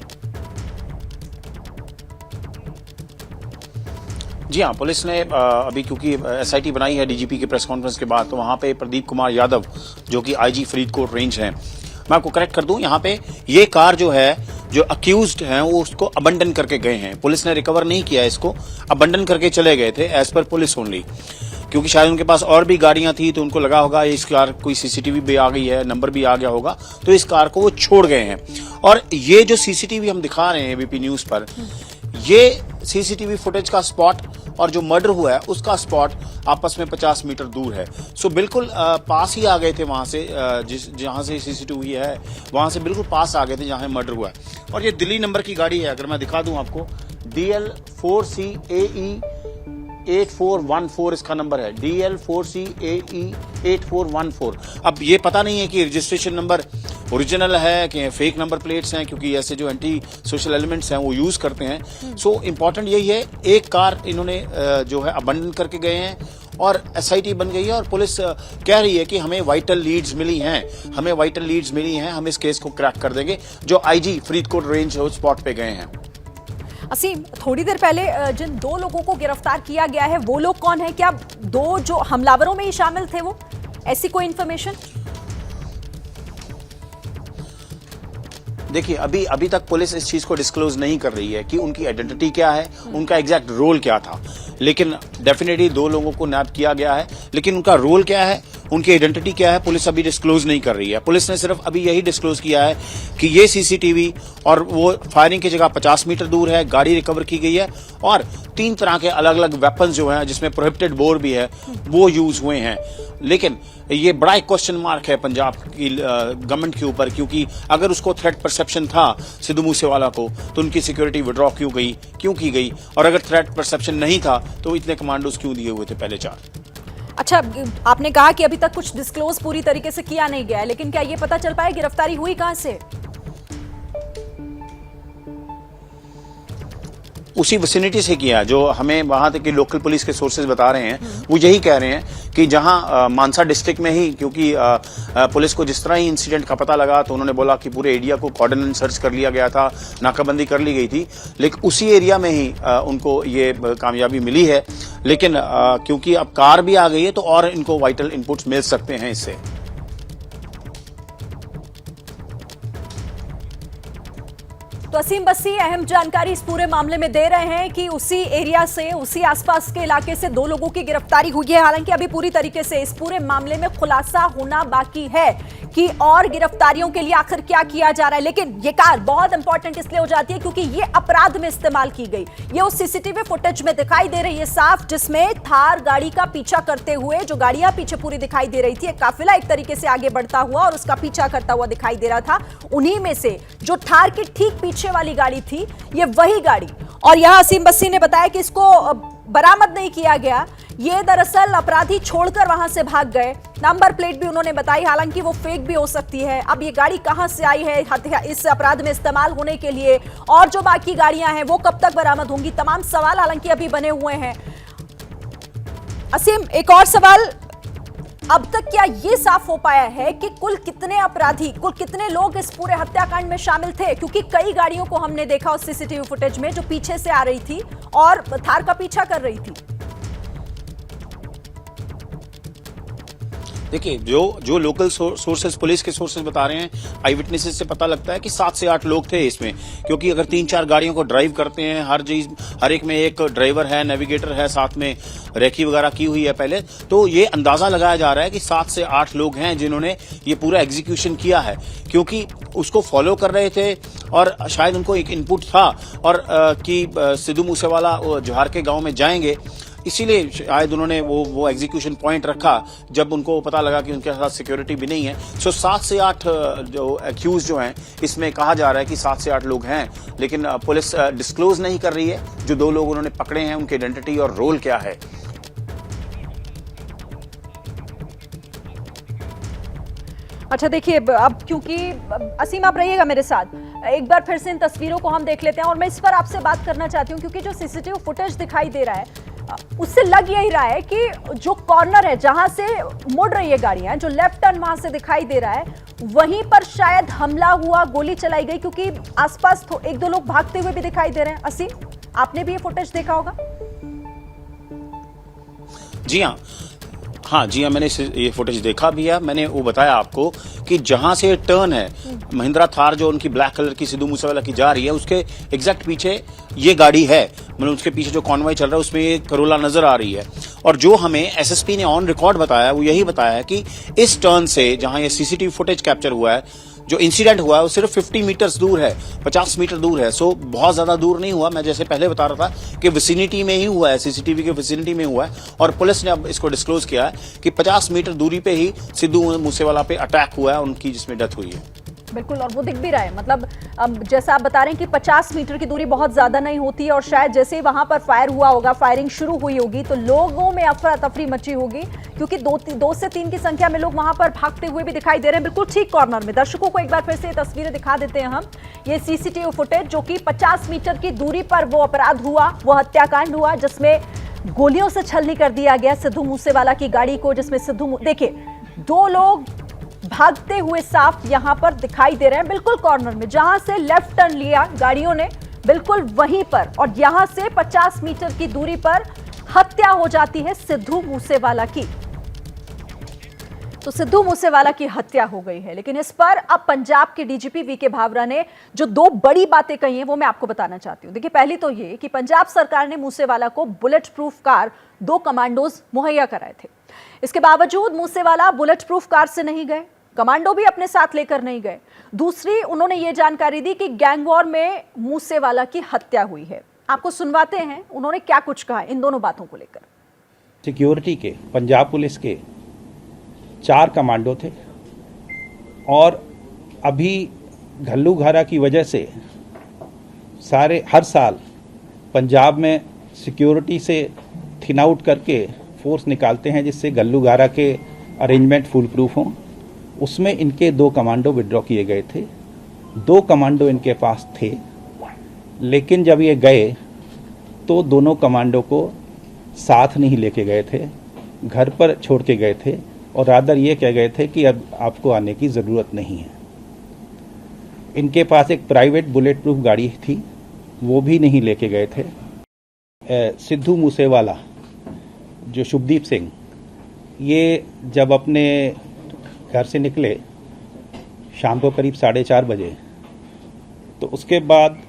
जी हाँ, पुलिस ने अभी, क्योंकि एसआईटी बनाई है डीजीपी के प्रेस कॉन्फ्रेंस के बाद, तो वहाँ पे प्रदीप कुमार यादव जो कि आईजी फरीदकोट रेंज हैं, मैं आपको करेक्ट कर दूं, यहाँ पे ये कार जो है, जो अक्यूज्ड हैं वो उसको अबंडन करके गए हैं। पुलिस ने रिकवर नहीं किया, इसको अबंडन करके चले गए थे एज पर पुलिस ओनली, क्योंकि शायद उनके पास और भी गाड़ियां थी, तो उनको लगा होगा इस कार कोई सीसीटीवी भी आ गई है, नंबर भी आ गया होगा, तो इस कार को वो छोड़ गए हैं। और ये जो सीसीटीवी हम दिखा रहे हैं एबीपी न्यूज पर, ये सीसीटीवी फुटेज का स्पॉट और जो मर्डर हुआ है उसका स्पॉट आपस में 50 मीटर दूर है। सो बिल्कुल पास ही आ गए थे वहां से, जहां से सीसीटीवी है वहां से बिल्कुल पास आ गए थे जहां मर्डर हुआ है। और ये दिल्ली नंबर की गाड़ी है, अगर मैं दिखा दूं आपको, DL4CAE 8414 इसका नंबर है, DL4CAE 8414। अब ये पता नहीं है कि रजिस्ट्रेशन नंबर ओरिजिनल है कि फेक नंबर प्लेट्स हैं, क्योंकि ऐसे जो एंटी सोशल एलिमेंट्स हैं वो यूज करते हैं। सो इम्पोर्टेंट यही है, एक कार इन्होंने जो है अबंडन करके गए हैं और एसआईटी बन गई है, और पुलिस कह रही है कि हमें वाइटल लीड्स मिली हैं, हम इस केस को क्रैक कर देंगे। जो आईजी फरीदकोट रेंज है उस स्पॉट पे गए हैं। असीम, थोड़ी देर पहले जिन 2 लोगों को गिरफ्तार किया गया है, वो लोग कौन है? क्या 2 जो हमलावरों में ही शामिल थे वो? ऐसी कोई इंफॉर्मेशन? देखिए, अभी तक पुलिस इस चीज को डिस्क्लोज नहीं कर रही है कि उनकी आइडेंटिटी क्या है, उनका एग्जैक्ट रोल क्या था, लेकिन डेफिनेटली 2 लोगों को नैप किया गया है, लेकिन उनका रोल क्या है, उनकी आइडेंटिटी क्या है, पुलिस अभी डिस्क्लोज नहीं कर रही है। पुलिस ने सिर्फ अभी यही डिस्क्लोज किया है कि ये सीसीटीवी और वो फायरिंग की जगह 50 मीटर दूर है, गाड़ी रिकवर की गई है, और 3 तरह के अलग अलग वेपन्स जो हैं, जिसमें प्रोहिबिटेड बोर भी है, वो यूज हुए हैं। लेकिन ये बड़ा एक क्वेश्चन मार्क है पंजाब की गवर्नमेंट के ऊपर, क्योंकि अगर उसको थ्रेट परसेप्शन था सिद्धू मूसेवाला को, तो उनकी सिक्योरिटी विड्रॉ क्यों की गई, और अगर थ्रेट परसेप्शन नहीं था तो इतने कमांडोज क्यों दिए हुए थे पहले 4? अच्छा, आपने कहा कि अभी तक कुछ डिस्क्लोज पूरी तरीके से किया नहीं गया है, लेकिन क्या ये पता चल पाया गिरफ्तारी हुई कहां से? उसी विसिनिटी से किया, जो हमें वहां तक की लोकल पुलिस के सोर्सेज बता रहे हैं, वो यही कह रहे हैं कि जहां मानसा डिस्ट्रिक्ट में ही, क्योंकि पुलिस को जिस तरह ही इंसिडेंट का पता लगा तो उन्होंने बोला कि पूरे एरिया को कॉर्डन सर्च कर लिया गया था, नाकाबंदी कर ली गई थी, लेकिन उसी एरिया में ही उनको ये कामयाबी मिली है लेकिन क्योंकि अब कार भी आ गई है तो और इनको वाइटल इनपुट्स मिल सकते हैं इससे। तो असीम बस्सी अहम जानकारी इस पूरे मामले में दे रहे हैं कि उसी एरिया से, उसी आसपास के इलाके से 2 लोगों की गिरफ्तारी हुई है। हालांकि अभी पूरी तरीके से इस पूरे मामले में खुलासा होना बाकी है कि और गिरफ्तारियों के लिए आखिर क्या किया जा रहा है। लेकिन ये कार बहुत इंपॉर्टेंट इसलिए हो जाती है क्योंकि ये अपराध में इस्तेमाल की गई। ये उस सीसीटीवी फुटेज में दिखाई दे रही है साफ, जिसमें थार गाड़ी का पीछा करते हुए, जो गाड़ियां पीछे पूरी दिखाई दे रही थी, एक काफिला एक तरीके से आगे बढ़ता हुआ और उसका पीछा करता हुआ दिखाई दे रहा था। उन्हीं में से जो थार की ठीक पीछे वाली गाड़ी थी, ये वही गाड़ी। और यहां असीम बस्सी ने बताया कि इसको बरामद नहीं किया गया, ये दरअसल अपराधी छोड़कर वहां से भाग गए। नंबर प्लेट भी उन्होंने बताई, हालांकि वो फेक भी हो सकती है। अब ये गाड़ी कहां से आई है इस अपराध में इस्तेमाल होने के लिए, और जो बाकी गाड़ियां हैं वो कब तक बरामद होंगी, तमाम सवाल हालांकि अभी बने हुए हैं। असीम, एक और सवाल, अब तक क्या ये साफ हो पाया है कि कुल कितने अपराधी, कुल कितने लोग इस पूरे हत्याकांड में शामिल थे? क्योंकि कई गाड़ियों को हमने देखा उस सीसीटीवी फुटेज में जो पीछे से आ रही थी और थार का पीछा कर रही थी। देखिए, जो लोकल सोर्सेज, पुलिस के सोर्सेज बता रहे हैं, आई विटनेसेस से पता लगता है कि 7 से 8 लोग थे इसमें। क्योंकि अगर 3-4 गाड़ियों को ड्राइव करते हैं, हर एक में एक ड्राइवर है, नेविगेटर है, साथ में रेकी वगैरह की हुई है पहले, तो ये अंदाजा लगाया जा रहा है कि 7 से 8 लोग हैं जिन्होंने ये पूरा एग्जीक्यूशन किया है। क्योंकि उसको फॉलो कर रहे थे और शायद उनको एक इनपुट था और कि सिद्धू मूसेवाला जोहार के गांव में जाएंगे, इसीलिए शायद उन्होंने वो एग्जीक्यूशन पॉइंट रखा जब उनको पता लगा कि उनके साथ सिक्योरिटी भी नहीं है। सो 7 से 8 जो एक्यूज जो हैं, इसमें कहा जा रहा है कि 7 से 8 लोग हैं, लेकिन पुलिस डिस्क्लोज नहीं कर रही है जो 2 लोग उन्होंने पकड़े हैं, उनकी आइडेंटिटी और रोल क्या है। अच्छा देखिए, अब क्योंकि असीम आप रहिएगा मेरे साथ, एक बार फिर से इन तस्वीरों को हम देख लेते हैं और मैं इस पर आपसे बात करना चाहती हूँ क्योंकि जो सीसीटीवी फुटेज दिखाई दे रहा है उससे लग यही रहा है कि जो कॉर्नर है जहां से मुड़ रही है गाड़ियां, जो लेफ्ट टर्न वहां से दिखाई दे रहा है, वहीं पर शायद हमला हुआ, गोली चलाई गई, क्योंकि आसपास 1-2 लोग भागते हुए भी दिखाई दे रहे हैं। असीम, आपने भी ये फुटेज देखा होगा? जी हाँ, मैंने ये फुटेज देखा भी है। मैंने वो बताया आपको कि जहां से टर्न है, महिंद्रा थार जो उनकी ब्लैक कलर की सिद्धू मूसेवाला की जा रही है, उसके एग्जैक्ट पीछे ये गाड़ी है। मतलब उसके पीछे जो कॉन्वॉय चल रहा है उसमें ये करोला नजर आ रही है। और जो हमें एसएसपी ने ऑन रिकॉर्ड बताया वो यही बताया है कि इस टर्न से जहां ये सीसीटीवी फुटेज कैप्चर हुआ है, जो इंसिडेंट हुआ है वो सिर्फ 50 मीटर्स दूर है, 50 मीटर दूर है। सो बहुत ज्यादा दूर नहीं हुआ। मैं जैसे पहले बता रहा था कि विसिनिटी में ही हुआ है, सीसीटीवी के विसिनिटी में हुआ है। और पुलिस ने अब इसको डिस्क्लोज किया है कि 50 मीटर दूरी पे ही सिद्धू मूसेवाला पे अटैक हुआ है, उनकी जिसमें डेथ हुई है। बिल्कुल, और वो दिख भी रहा है। मतलब जैसा आप बता रहे हैं कि 50 मीटर की दूरी बहुत ज्यादा नहीं होती है और शायद जैसे ही वहां पर फायर हुआ होगा, फायरिंग शुरू हुई होगी, तो लोगों में अफरा तफरी मची होगी क्योंकि 2 से 3 की संख्या में लोग वहां पर भागते हुए भी दिखाई दे रहे हैं, बिल्कुल ठीक कॉर्नर में। दर्शकों को एक बार फिर से तस्वीरें दिखा देते हैं हम। ये सीसीटीवी फुटेज जो कि 50 मीटर की दूरी पर वो अपराध हुआ, वो हत्याकांड हुआ जिसमें गोलियों से छलनी कर दिया गया सिद्धू मूसेवाला की गाड़ी को, जिसमें देखिए 2 लोग भागते हुए साफ यहां पर दिखाई दे रहे हैं, बिल्कुल कॉर्नर में जहां से लेफ्ट टर्न लिया गाड़ियों ने, बिल्कुल वहीं पर। और यहां से 50 मीटर की दूरी पर हत्या हो जाती है सिद्धू मूसेवाला की। तो सिद्धू मूसेवाला की हत्या हो गई है, लेकिन इस पर अब पंजाब के डीजीपी वीके भावरा ने जो 2 बड़ी बातें कही हैं वो मैं आपको बताना चाहती हूं। देखिए, पहली तो ये कि पंजाब सरकार ने मूसेवाला को बुलेट प्रूफ कार 2 कमांडोज मुहैया कराए थे। इसके बावजूद मूसेवाला बुलेट प्रूफ कार से नहीं गए, कमांडो भी अपने साथ लेकर नहीं गए। दूसरी, उन्होंने ये जानकारी दी कि गैंग वॉर में मूसेवाला की हत्या हुई है। आपको सुनवाते हैं उन्होंने क्या कुछ कहा इन दोनों बातों को लेकर। सिक्योरिटी के, पंजाब पुलिस के 4 कमांडो थे और अभी घल्लूघारा की वजह से हर साल पंजाब में सिक्योरिटी से थिन आउट करके फोर्स निकालते हैं जिससे घल्लूघारा के अरेंजमेंट फुल प्रूफ हों। उसमें इनके 2 कमांडो विड्रॉ किए गए थे। 2 कमांडो इनके पास थे, लेकिन जब ये गए तो दोनों कमांडो को साथ नहीं लेके गए थे, घर पर छोड़ के गए थे और रादर ये कह गए थे कि अब आपको आने की ज़रूरत नहीं है। इनके पास एक प्राइवेट बुलेट प्रूफ गाड़ी थी, वो भी नहीं लेके गए थे। सिद्धू मूसेवाला जो शुभदीप सिंह, ये जब अपने घर से निकले शाम को करीब 4:30 बजे, तो उसके बाद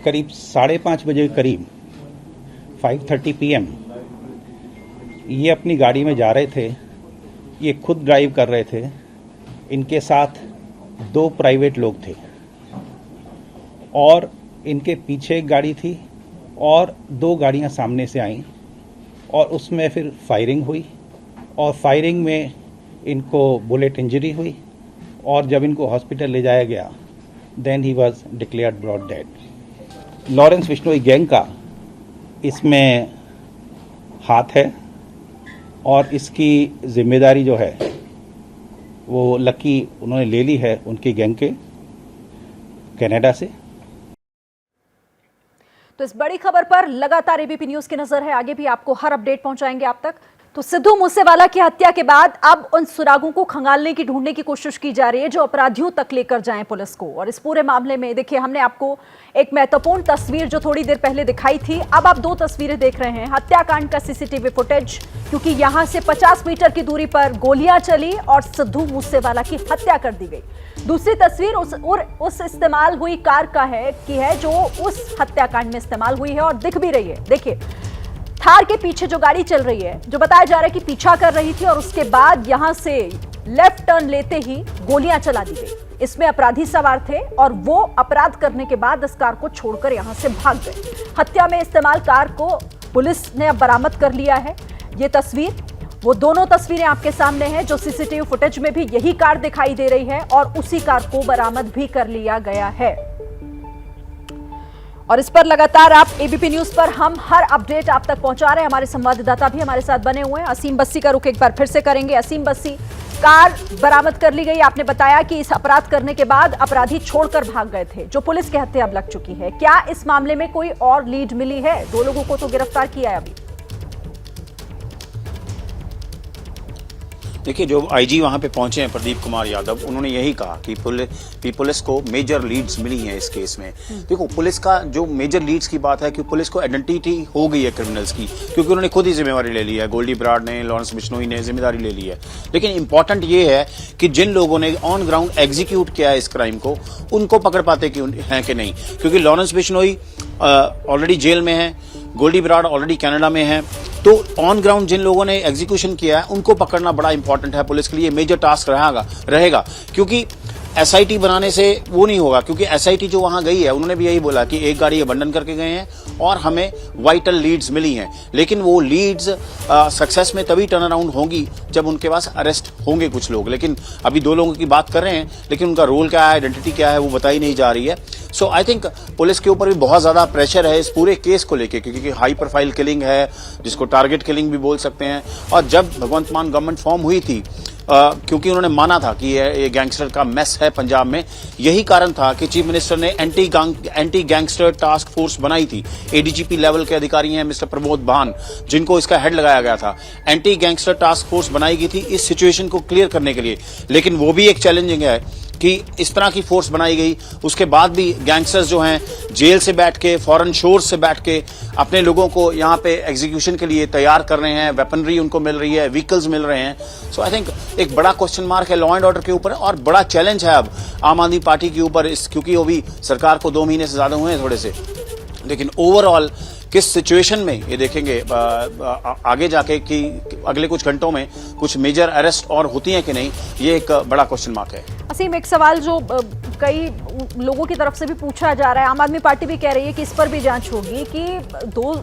करीब 5:30 बजे के करीब 5:30 PM ये अपनी गाड़ी में जा रहे थे। ये खुद ड्राइव कर रहे थे, इनके साथ 2 प्राइवेट लोग थे और इनके पीछे एक गाड़ी थी और 2 गाड़ियां सामने से आईं और उसमें फिर फायरिंग हुई और फायरिंग में इनको बुलेट इंजरी हुई और जब इनको हॉस्पिटल ले जाया गया then he was declared brought dead. Lawrence Bishnoi gang का इसमें हाथ है और इसकी जिम्मेदारी जो है वो लकी उन्होंने ले ली है उनकी गैंग के कनाडा से। तो इस बड़ी खबर पर लगातार एबीपी न्यूज की नजर है, आगे भी आपको हर अपडेट पहुंचाएंगे आप तक। तो सिद्धू मूसेवाला की हत्या के बाद अब उन सुरागों को खंगालने की, ढूंढने की कोशिश की जा रही है जो अपराधियों तक लेकर जाएं पुलिस को। और इस पूरे मामले में देखिए, हमने आपको एक महत्वपूर्ण तस्वीर जो थोड़ी देर पहले दिखाई थी, अब आप 2 तस्वीरें देख रहे हैं हत्याकांड का सीसीटीवी फुटेज, क्योंकि यहां से 50 मीटर की दूरी पर गोलियां चली और सिद्धू मूसेवाला की हत्या कर दी गई। दूसरी तस्वीर उस इस्तेमाल हुई कार का है जो उस हत्याकांड में इस्तेमाल हुई है और दिख भी रही है। देखिए, थार के पीछे जो गाड़ी चल रही है, जो बताया जा रहा है कि पीछा कर रही थी और उसके बाद यहां से लेफ्ट टर्न लेते ही गोलियां चला दी गई। इसमें अपराधी सवार थे और वो अपराध करने के बाद इस कार को छोड़कर यहां से भाग गए। हत्या में इस्तेमाल कार को पुलिस ने अब बरामद कर लिया है। ये तस्वीर, वो दोनों तस्वीरें आपके सामने हैं जो सीसीटीवी फुटेज में भी यही कार दिखाई दे रही है और उसी कार को बरामद भी कर लिया गया है। और इस पर लगातार आप एबीपी न्यूज पर हम हर अपडेट आप तक पहुंचा रहे हैं। हमारे संवाददाता भी हमारे साथ बने हुए हैं। असीम बस्सी का रुख एक बार फिर से करेंगे। असीम बस्सी, कार बरामद कर ली गई, आपने बताया कि इस अपराध करने के बाद अपराधी छोड़कर भाग गए थे, जो पुलिस के हत्थे अब लग चुकी है। क्या इस मामले में कोई और लीड मिली है? 2 लोगों को तो गिरफ्तार किया है अभी। देखिए, जो आईजी वहां पे पहुंचे हैं प्रदीप कुमार यादव, उन्होंने यही कहा कि पुलिस को मेजर लीड्स मिली हैं इस केस में। देखो, पुलिस का जो मेजर लीड्स की बात है कि पुलिस को आइडेंटिटी हो गई है क्रिमिनल्स की, क्योंकि उन्होंने खुद ही जिम्मेवारी ले ली है। गोल्डी बराड़ ने, लॉरेंस बिश्नोई ने जिम्मेदारी ले ली है। लेकिन इंपॉर्टेंट ये है कि जिन लोगों ने ऑन ग्राउंड एग्जीक्यूट किया है इस क्राइम को, उनको पकड़ पाते हैं कि नहीं, क्योंकि लॉरेंस बिश्नोई ऑलरेडी जेल में है, गोल्डी बराड़ ऑलरेडी कनाडा में है। तो ऑन ग्राउंड जिन लोगों ने एग्जीक्यूशन किया है उनको पकड़ना बड़ा इंपॉर्टेंट है। पुलिस के लिए मेजर टास्क रहेगा, क्योंकि एसआईटी बनाने से वो नहीं होगा, क्योंकि एसआईटी जो वहां गई है उन्होंने भी यही बोला कि एक गाड़ी अबंडन करके गए हैं और हमें वाइटल लीड्स मिली हैं। लेकिन वो लीड्स सक्सेस में तभी टर्न अराउंड होंगी जब उनके पास अरेस्ट होंगे कुछ लोग। लेकिन अभी 2 लोगों की बात कर रहे हैं, लेकिन उनका रोल क्या है, आइडेंटिटी क्या है, वो बताई नहीं जा रही है। सो आई थिंक पुलिस के ऊपर भी बहुत ज्यादा प्रेशर है इस पूरे केस को लेके, क्योंकि हाई प्रोफाइल किलिंग है, जिसको टारगेट किलिंग भी बोल सकते हैं। और जब भगवंत मान गवर्नमेंट फॉर्म हुई थी, क्योंकि उन्होंने माना था कि ये गैंगस्टर का मेस है पंजाब में, यही कारण था कि चीफ मिनिस्टर ने एंटी गैंगस्टर टास्क फोर्स बनाई थी। एडीजीपी लेवल के अधिकारी हैं मिस्टर प्रमोद भान, जिनको इसका हेड लगाया गया था। एंटी गैंगस्टर टास्क फोर्स बनाई गई थी इस सिचुएशन को क्लियर करने के लिए। लेकिन वो भी एक चैलेंजिंग है कि इस तरह की फोर्स बनाई गई, उसके बाद भी गैंगस्टर्स जो हैं जेल से बैठ के, फॉरेन शोर्स से बैठ के अपने लोगों को यहाँ पे एग्जीक्यूशन के लिए तैयार कर रहे हैं। वेपनरी उनको मिल रही है, व्हीकल्स मिल रहे हैं। सो आई थिंक एक बड़ा क्वेश्चन मार्क है लॉ एंड ऑर्डर के ऊपर, और बड़ा चैलेंज है अब आम आदमी पार्टी के ऊपर, क्योंकि वो भी सरकार को 2 महीने से ज्यादा हुए हैं थोड़े से। लेकिन ओवरऑल किस सिचुएशन में ये देखेंगे आगे जाके कि अगले कुछ घंटों में कुछ मेजर अरेस्ट और होती हैं कि नहीं, ये एक बड़ा क्वेश्चन मार्क है। असीम, एक सवाल जो कई लोगों की तरफ से भी पूछा जा रहा है, आम आदमी पार्टी भी कह रही है कि इस पर भी जांच होगी कि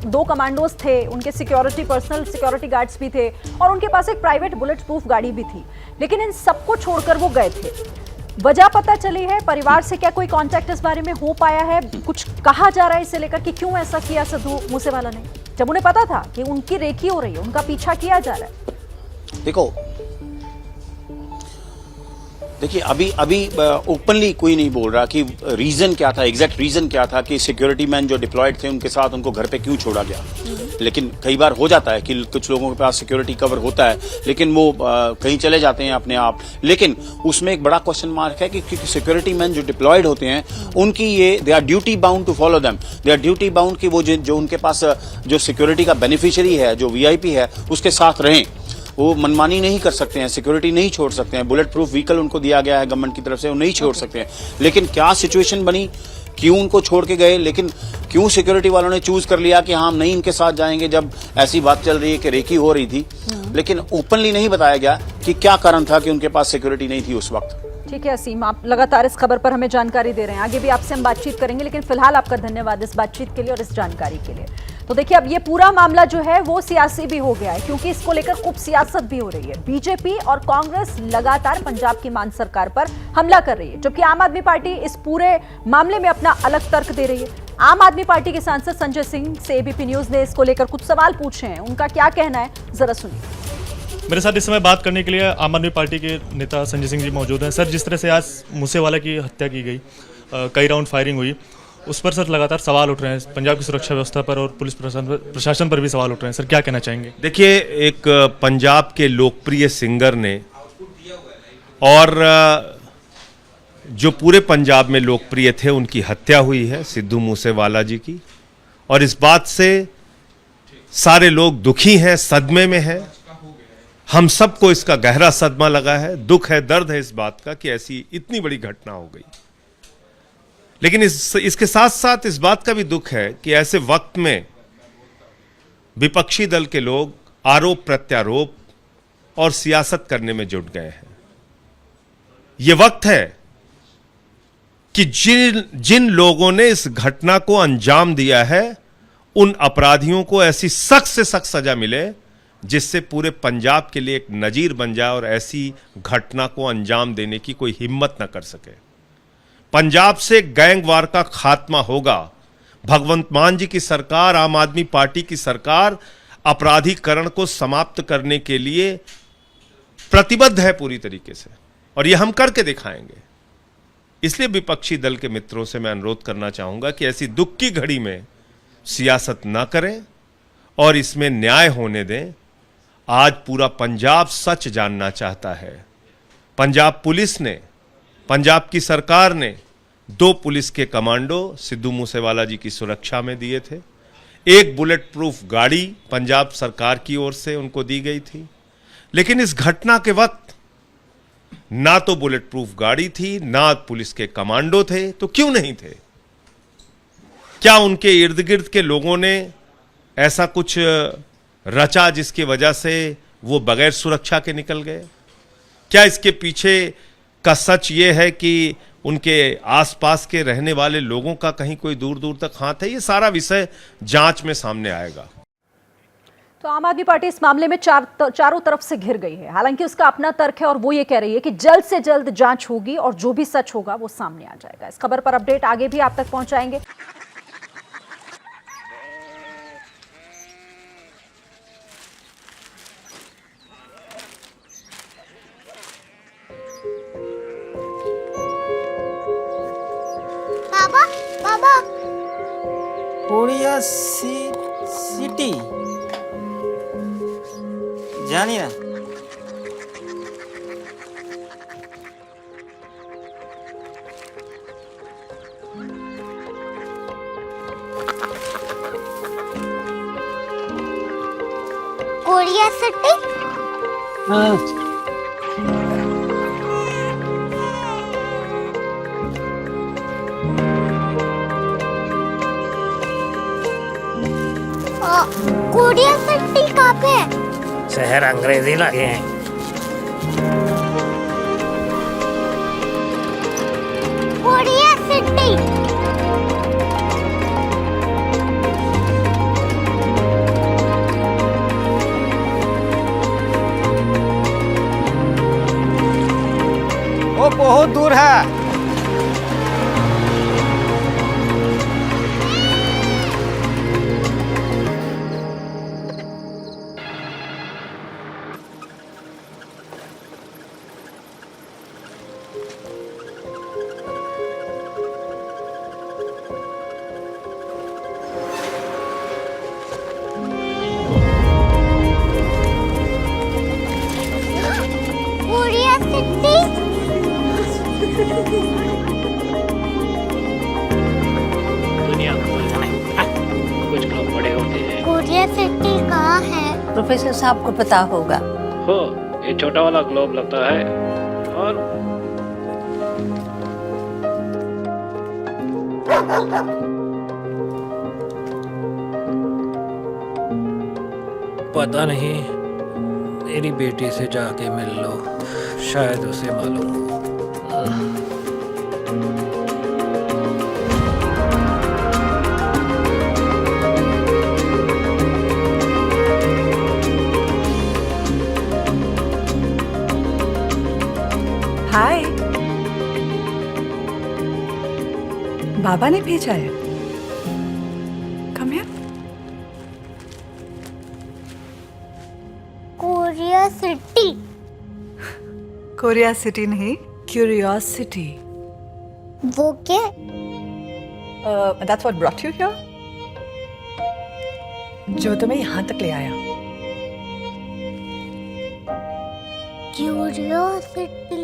दो कमांडोज थे, उनके सिक्योरिटी, पर्सनल सिक्योरिटी गार्ड्स भी थे और उनके पास एक प्राइवेट बुलेट प्रूफ गाड़ी भी थी, लेकिन इन सबको छोड़कर वो गए थे। वजह पता चली है? परिवार से क्या कोई कांटेक्ट इस बारे में हो पाया है? कुछ कहा जा रहा है इससे लेकर कि क्यों ऐसा किया सिद्धू मूसेवाला ने, जब उन्हें पता था कि उनकी रेकी हो रही है, उनका पीछा किया जा रहा है? देखो, देखिए अभी ओपनली कोई नहीं बोल रहा कि रीजन क्या था, एग्जैक्ट रीजन क्या था कि सिक्योरिटी मैन जो डिप्लॉयड थे उनके साथ उनको घर पे क्यों छोड़ा गया। लेकिन कई बार हो जाता है कि कुछ लोगों के पास सिक्योरिटी कवर होता है लेकिन वो कहीं चले जाते हैं अपने आप। लेकिन उसमें एक बड़ा क्वेश्चन मार्क है कि सिक्योरिटी मैन जो डिप्लॉयड होते हैं उनकी ये they are duty bound to follow them, they are duty bound कि वो जो उनके पास जो सिक्योरिटी का बेनिफिशियरी है, जो वीआईपी है, उसके साथ रहें। वो मनमानी नहीं कर सकते हैं, सिक्योरिटी नहीं छोड़ सकते हैं। बुलेट प्रूफ व्हीकल उनको दिया गया है गवर्नमेंट की तरफ से, वो नहीं छोड़ सकते हैं। लेकिन क्या सिचुएशन बनी, क्यों उनको छोड़ के गए, लेकिन क्यों सिक्योरिटी वालों ने चूज कर लिया कि हम नहीं इनके साथ जाएंगे, जब ऐसी बात चल रही है कि रेकी हो रही थी। लेकिन ओपनली नहीं बताया गया कि क्या कारण था कि उनके पास सिक्योरिटी नहीं थी उस वक्त। ठीक है असीम, आप लगातार इस खबर पर हमें जानकारी दे रहे हैं, आगे भी आपसे हम बातचीत करेंगे, लेकिन फिलहाल आपका धन्यवाद इस बातचीत के लिए और इस जानकारी के लिए। तो देखिए अब ये पूरा मामला जो है वो सियासी भी हो गया है, क्योंकि इसको लेकर खूब सियासत भी हो रही है। बीजेपी और कांग्रेस लगातार पंजाब की मान सरकार पर हमला कर रही है, जबकि आम आदमी पार्टी इस पूरे मामले में अपना अलग तर्क दे रही है। आम आदमी पार्टी के सांसद संजय सिंह से एबीपी न्यूज ने इसको लेकर कुछ सवाल पूछे हैं, उनका क्या कहना है जरा सुनिए। मेरे साथ इस समय बात करने के लिए आम आदमी पार्टी के नेता संजय सिंह जी मौजूद हैं। सर, जिस तरह से आज मूसेवाला की हत्या की गई, कई राउंड फायरिंग हुई, उस पर सर लगातार सवाल उठ रहे हैं, पंजाब की सुरक्षा व्यवस्था पर और पुलिस प्रशासन पर भी सवाल उठ रहे हैं। सर क्या कहना चाहेंगे? देखिए, एक पंजाब के लोकप्रिय सिंगर ने और जो पूरे पंजाब में लोकप्रिय थे उनकी हत्या हुई है, सिद्धू मूसेवाला जी की, और इस बात से सारे लोग दुखी हैं, सदमे में हैं। हम सबको इसका गहरा सदमा लगा है, दुख है, दर्द है इस बात का कि ऐसी इतनी बड़ी घटना हो गई। लेकिन इसके साथ साथ इस बात का भी दुख है कि ऐसे वक्त में विपक्षी दल के लोग आरोप प्रत्यारोप और सियासत करने में जुट गए हैं। यह वक्त है कि जिन लोगों ने इस घटना को अंजाम दिया है उन अपराधियों को ऐसी सख्त से सख्त सजा मिले जिससे पूरे पंजाब के लिए एक नजीर बन जाए और ऐसी घटना को अंजाम देने की कोई हिम्मत न कर सके। पंजाब से गैंगवार का खात्मा होगा। भगवंत मान जी की सरकार, आम आदमी पार्टी की सरकार अपराधीकरण को समाप्त करने के लिए प्रतिबद्ध है पूरी तरीके से, और यह हम करके दिखाएंगे। इसलिए विपक्षी दल के मित्रों से मैं अनुरोध करना चाहूंगा कि ऐसी दुख की घड़ी में सियासत ना करें और इसमें न्याय होने दें। आज पूरा पंजाब सच जानना चाहता है। पंजाब पुलिस ने, पंजाब की सरकार ने 2 पुलिस के कमांडो सिद्धू मूसेवाला जी की सुरक्षा में दिए थे। एक बुलेट प्रूफ गाड़ी पंजाब सरकार की ओर से उनको दी गई थी। लेकिन इस घटना के वक्त ना तो बुलेट प्रूफ गाड़ी थी, ना पुलिस के कमांडो थे। तो क्यों नहीं थे? क्या उनके इर्द गिर्द के लोगों ने ऐसा कुछ रचा जिसकी वजह से वो बगैर सुरक्षा के निकल गए? क्या इसके पीछे का सच ये है कि उनके आसपास के रहने वाले लोगों का कहीं कोई दूर दूर तक हाथ है? ये सारा विषय जांच में सामने आएगा। तो आम आदमी पार्टी इस मामले में चारों तरफ से घिर गई है। हालांकि उसका अपना तर्क है और वो ये कह रही है कि जल्द से जल्द जांच होगी और जो भी सच होगा वो सामने आ जाएगा। इस खबर पर अपडेट आगे भी आप तक पहुंचाएंगे। बाबा बाबा कोरिया सिटी जानी ना कोरिया सिटी। हाँ कोरिया सिटी कहाँ पे है? शहर अंग्रेजी लगे हैं। Korea city. वो बहुत दूर है। दुनिया को कुछ लोग बड़े होते हैं। कोरिया सिटी कहाँ है? प्रोफेसर साहब को पता होगा। हो, ये छोटा वाला ग्लोब लगता है और पता नहीं, मेरी बेटी से जाके मिल लो, शायद उसे मालूम हो। हाय, बाबा ने भेजा है। Come here. Korea city. Korea city नहीं, क्यूरियोसिटी। वो क्या? That's what brought you here? जो तुम्हें यहाँ तक ले आया। क्यूरियोसिटी।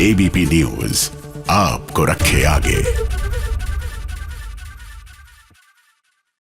ABP न्यूज आपको रखे आगे।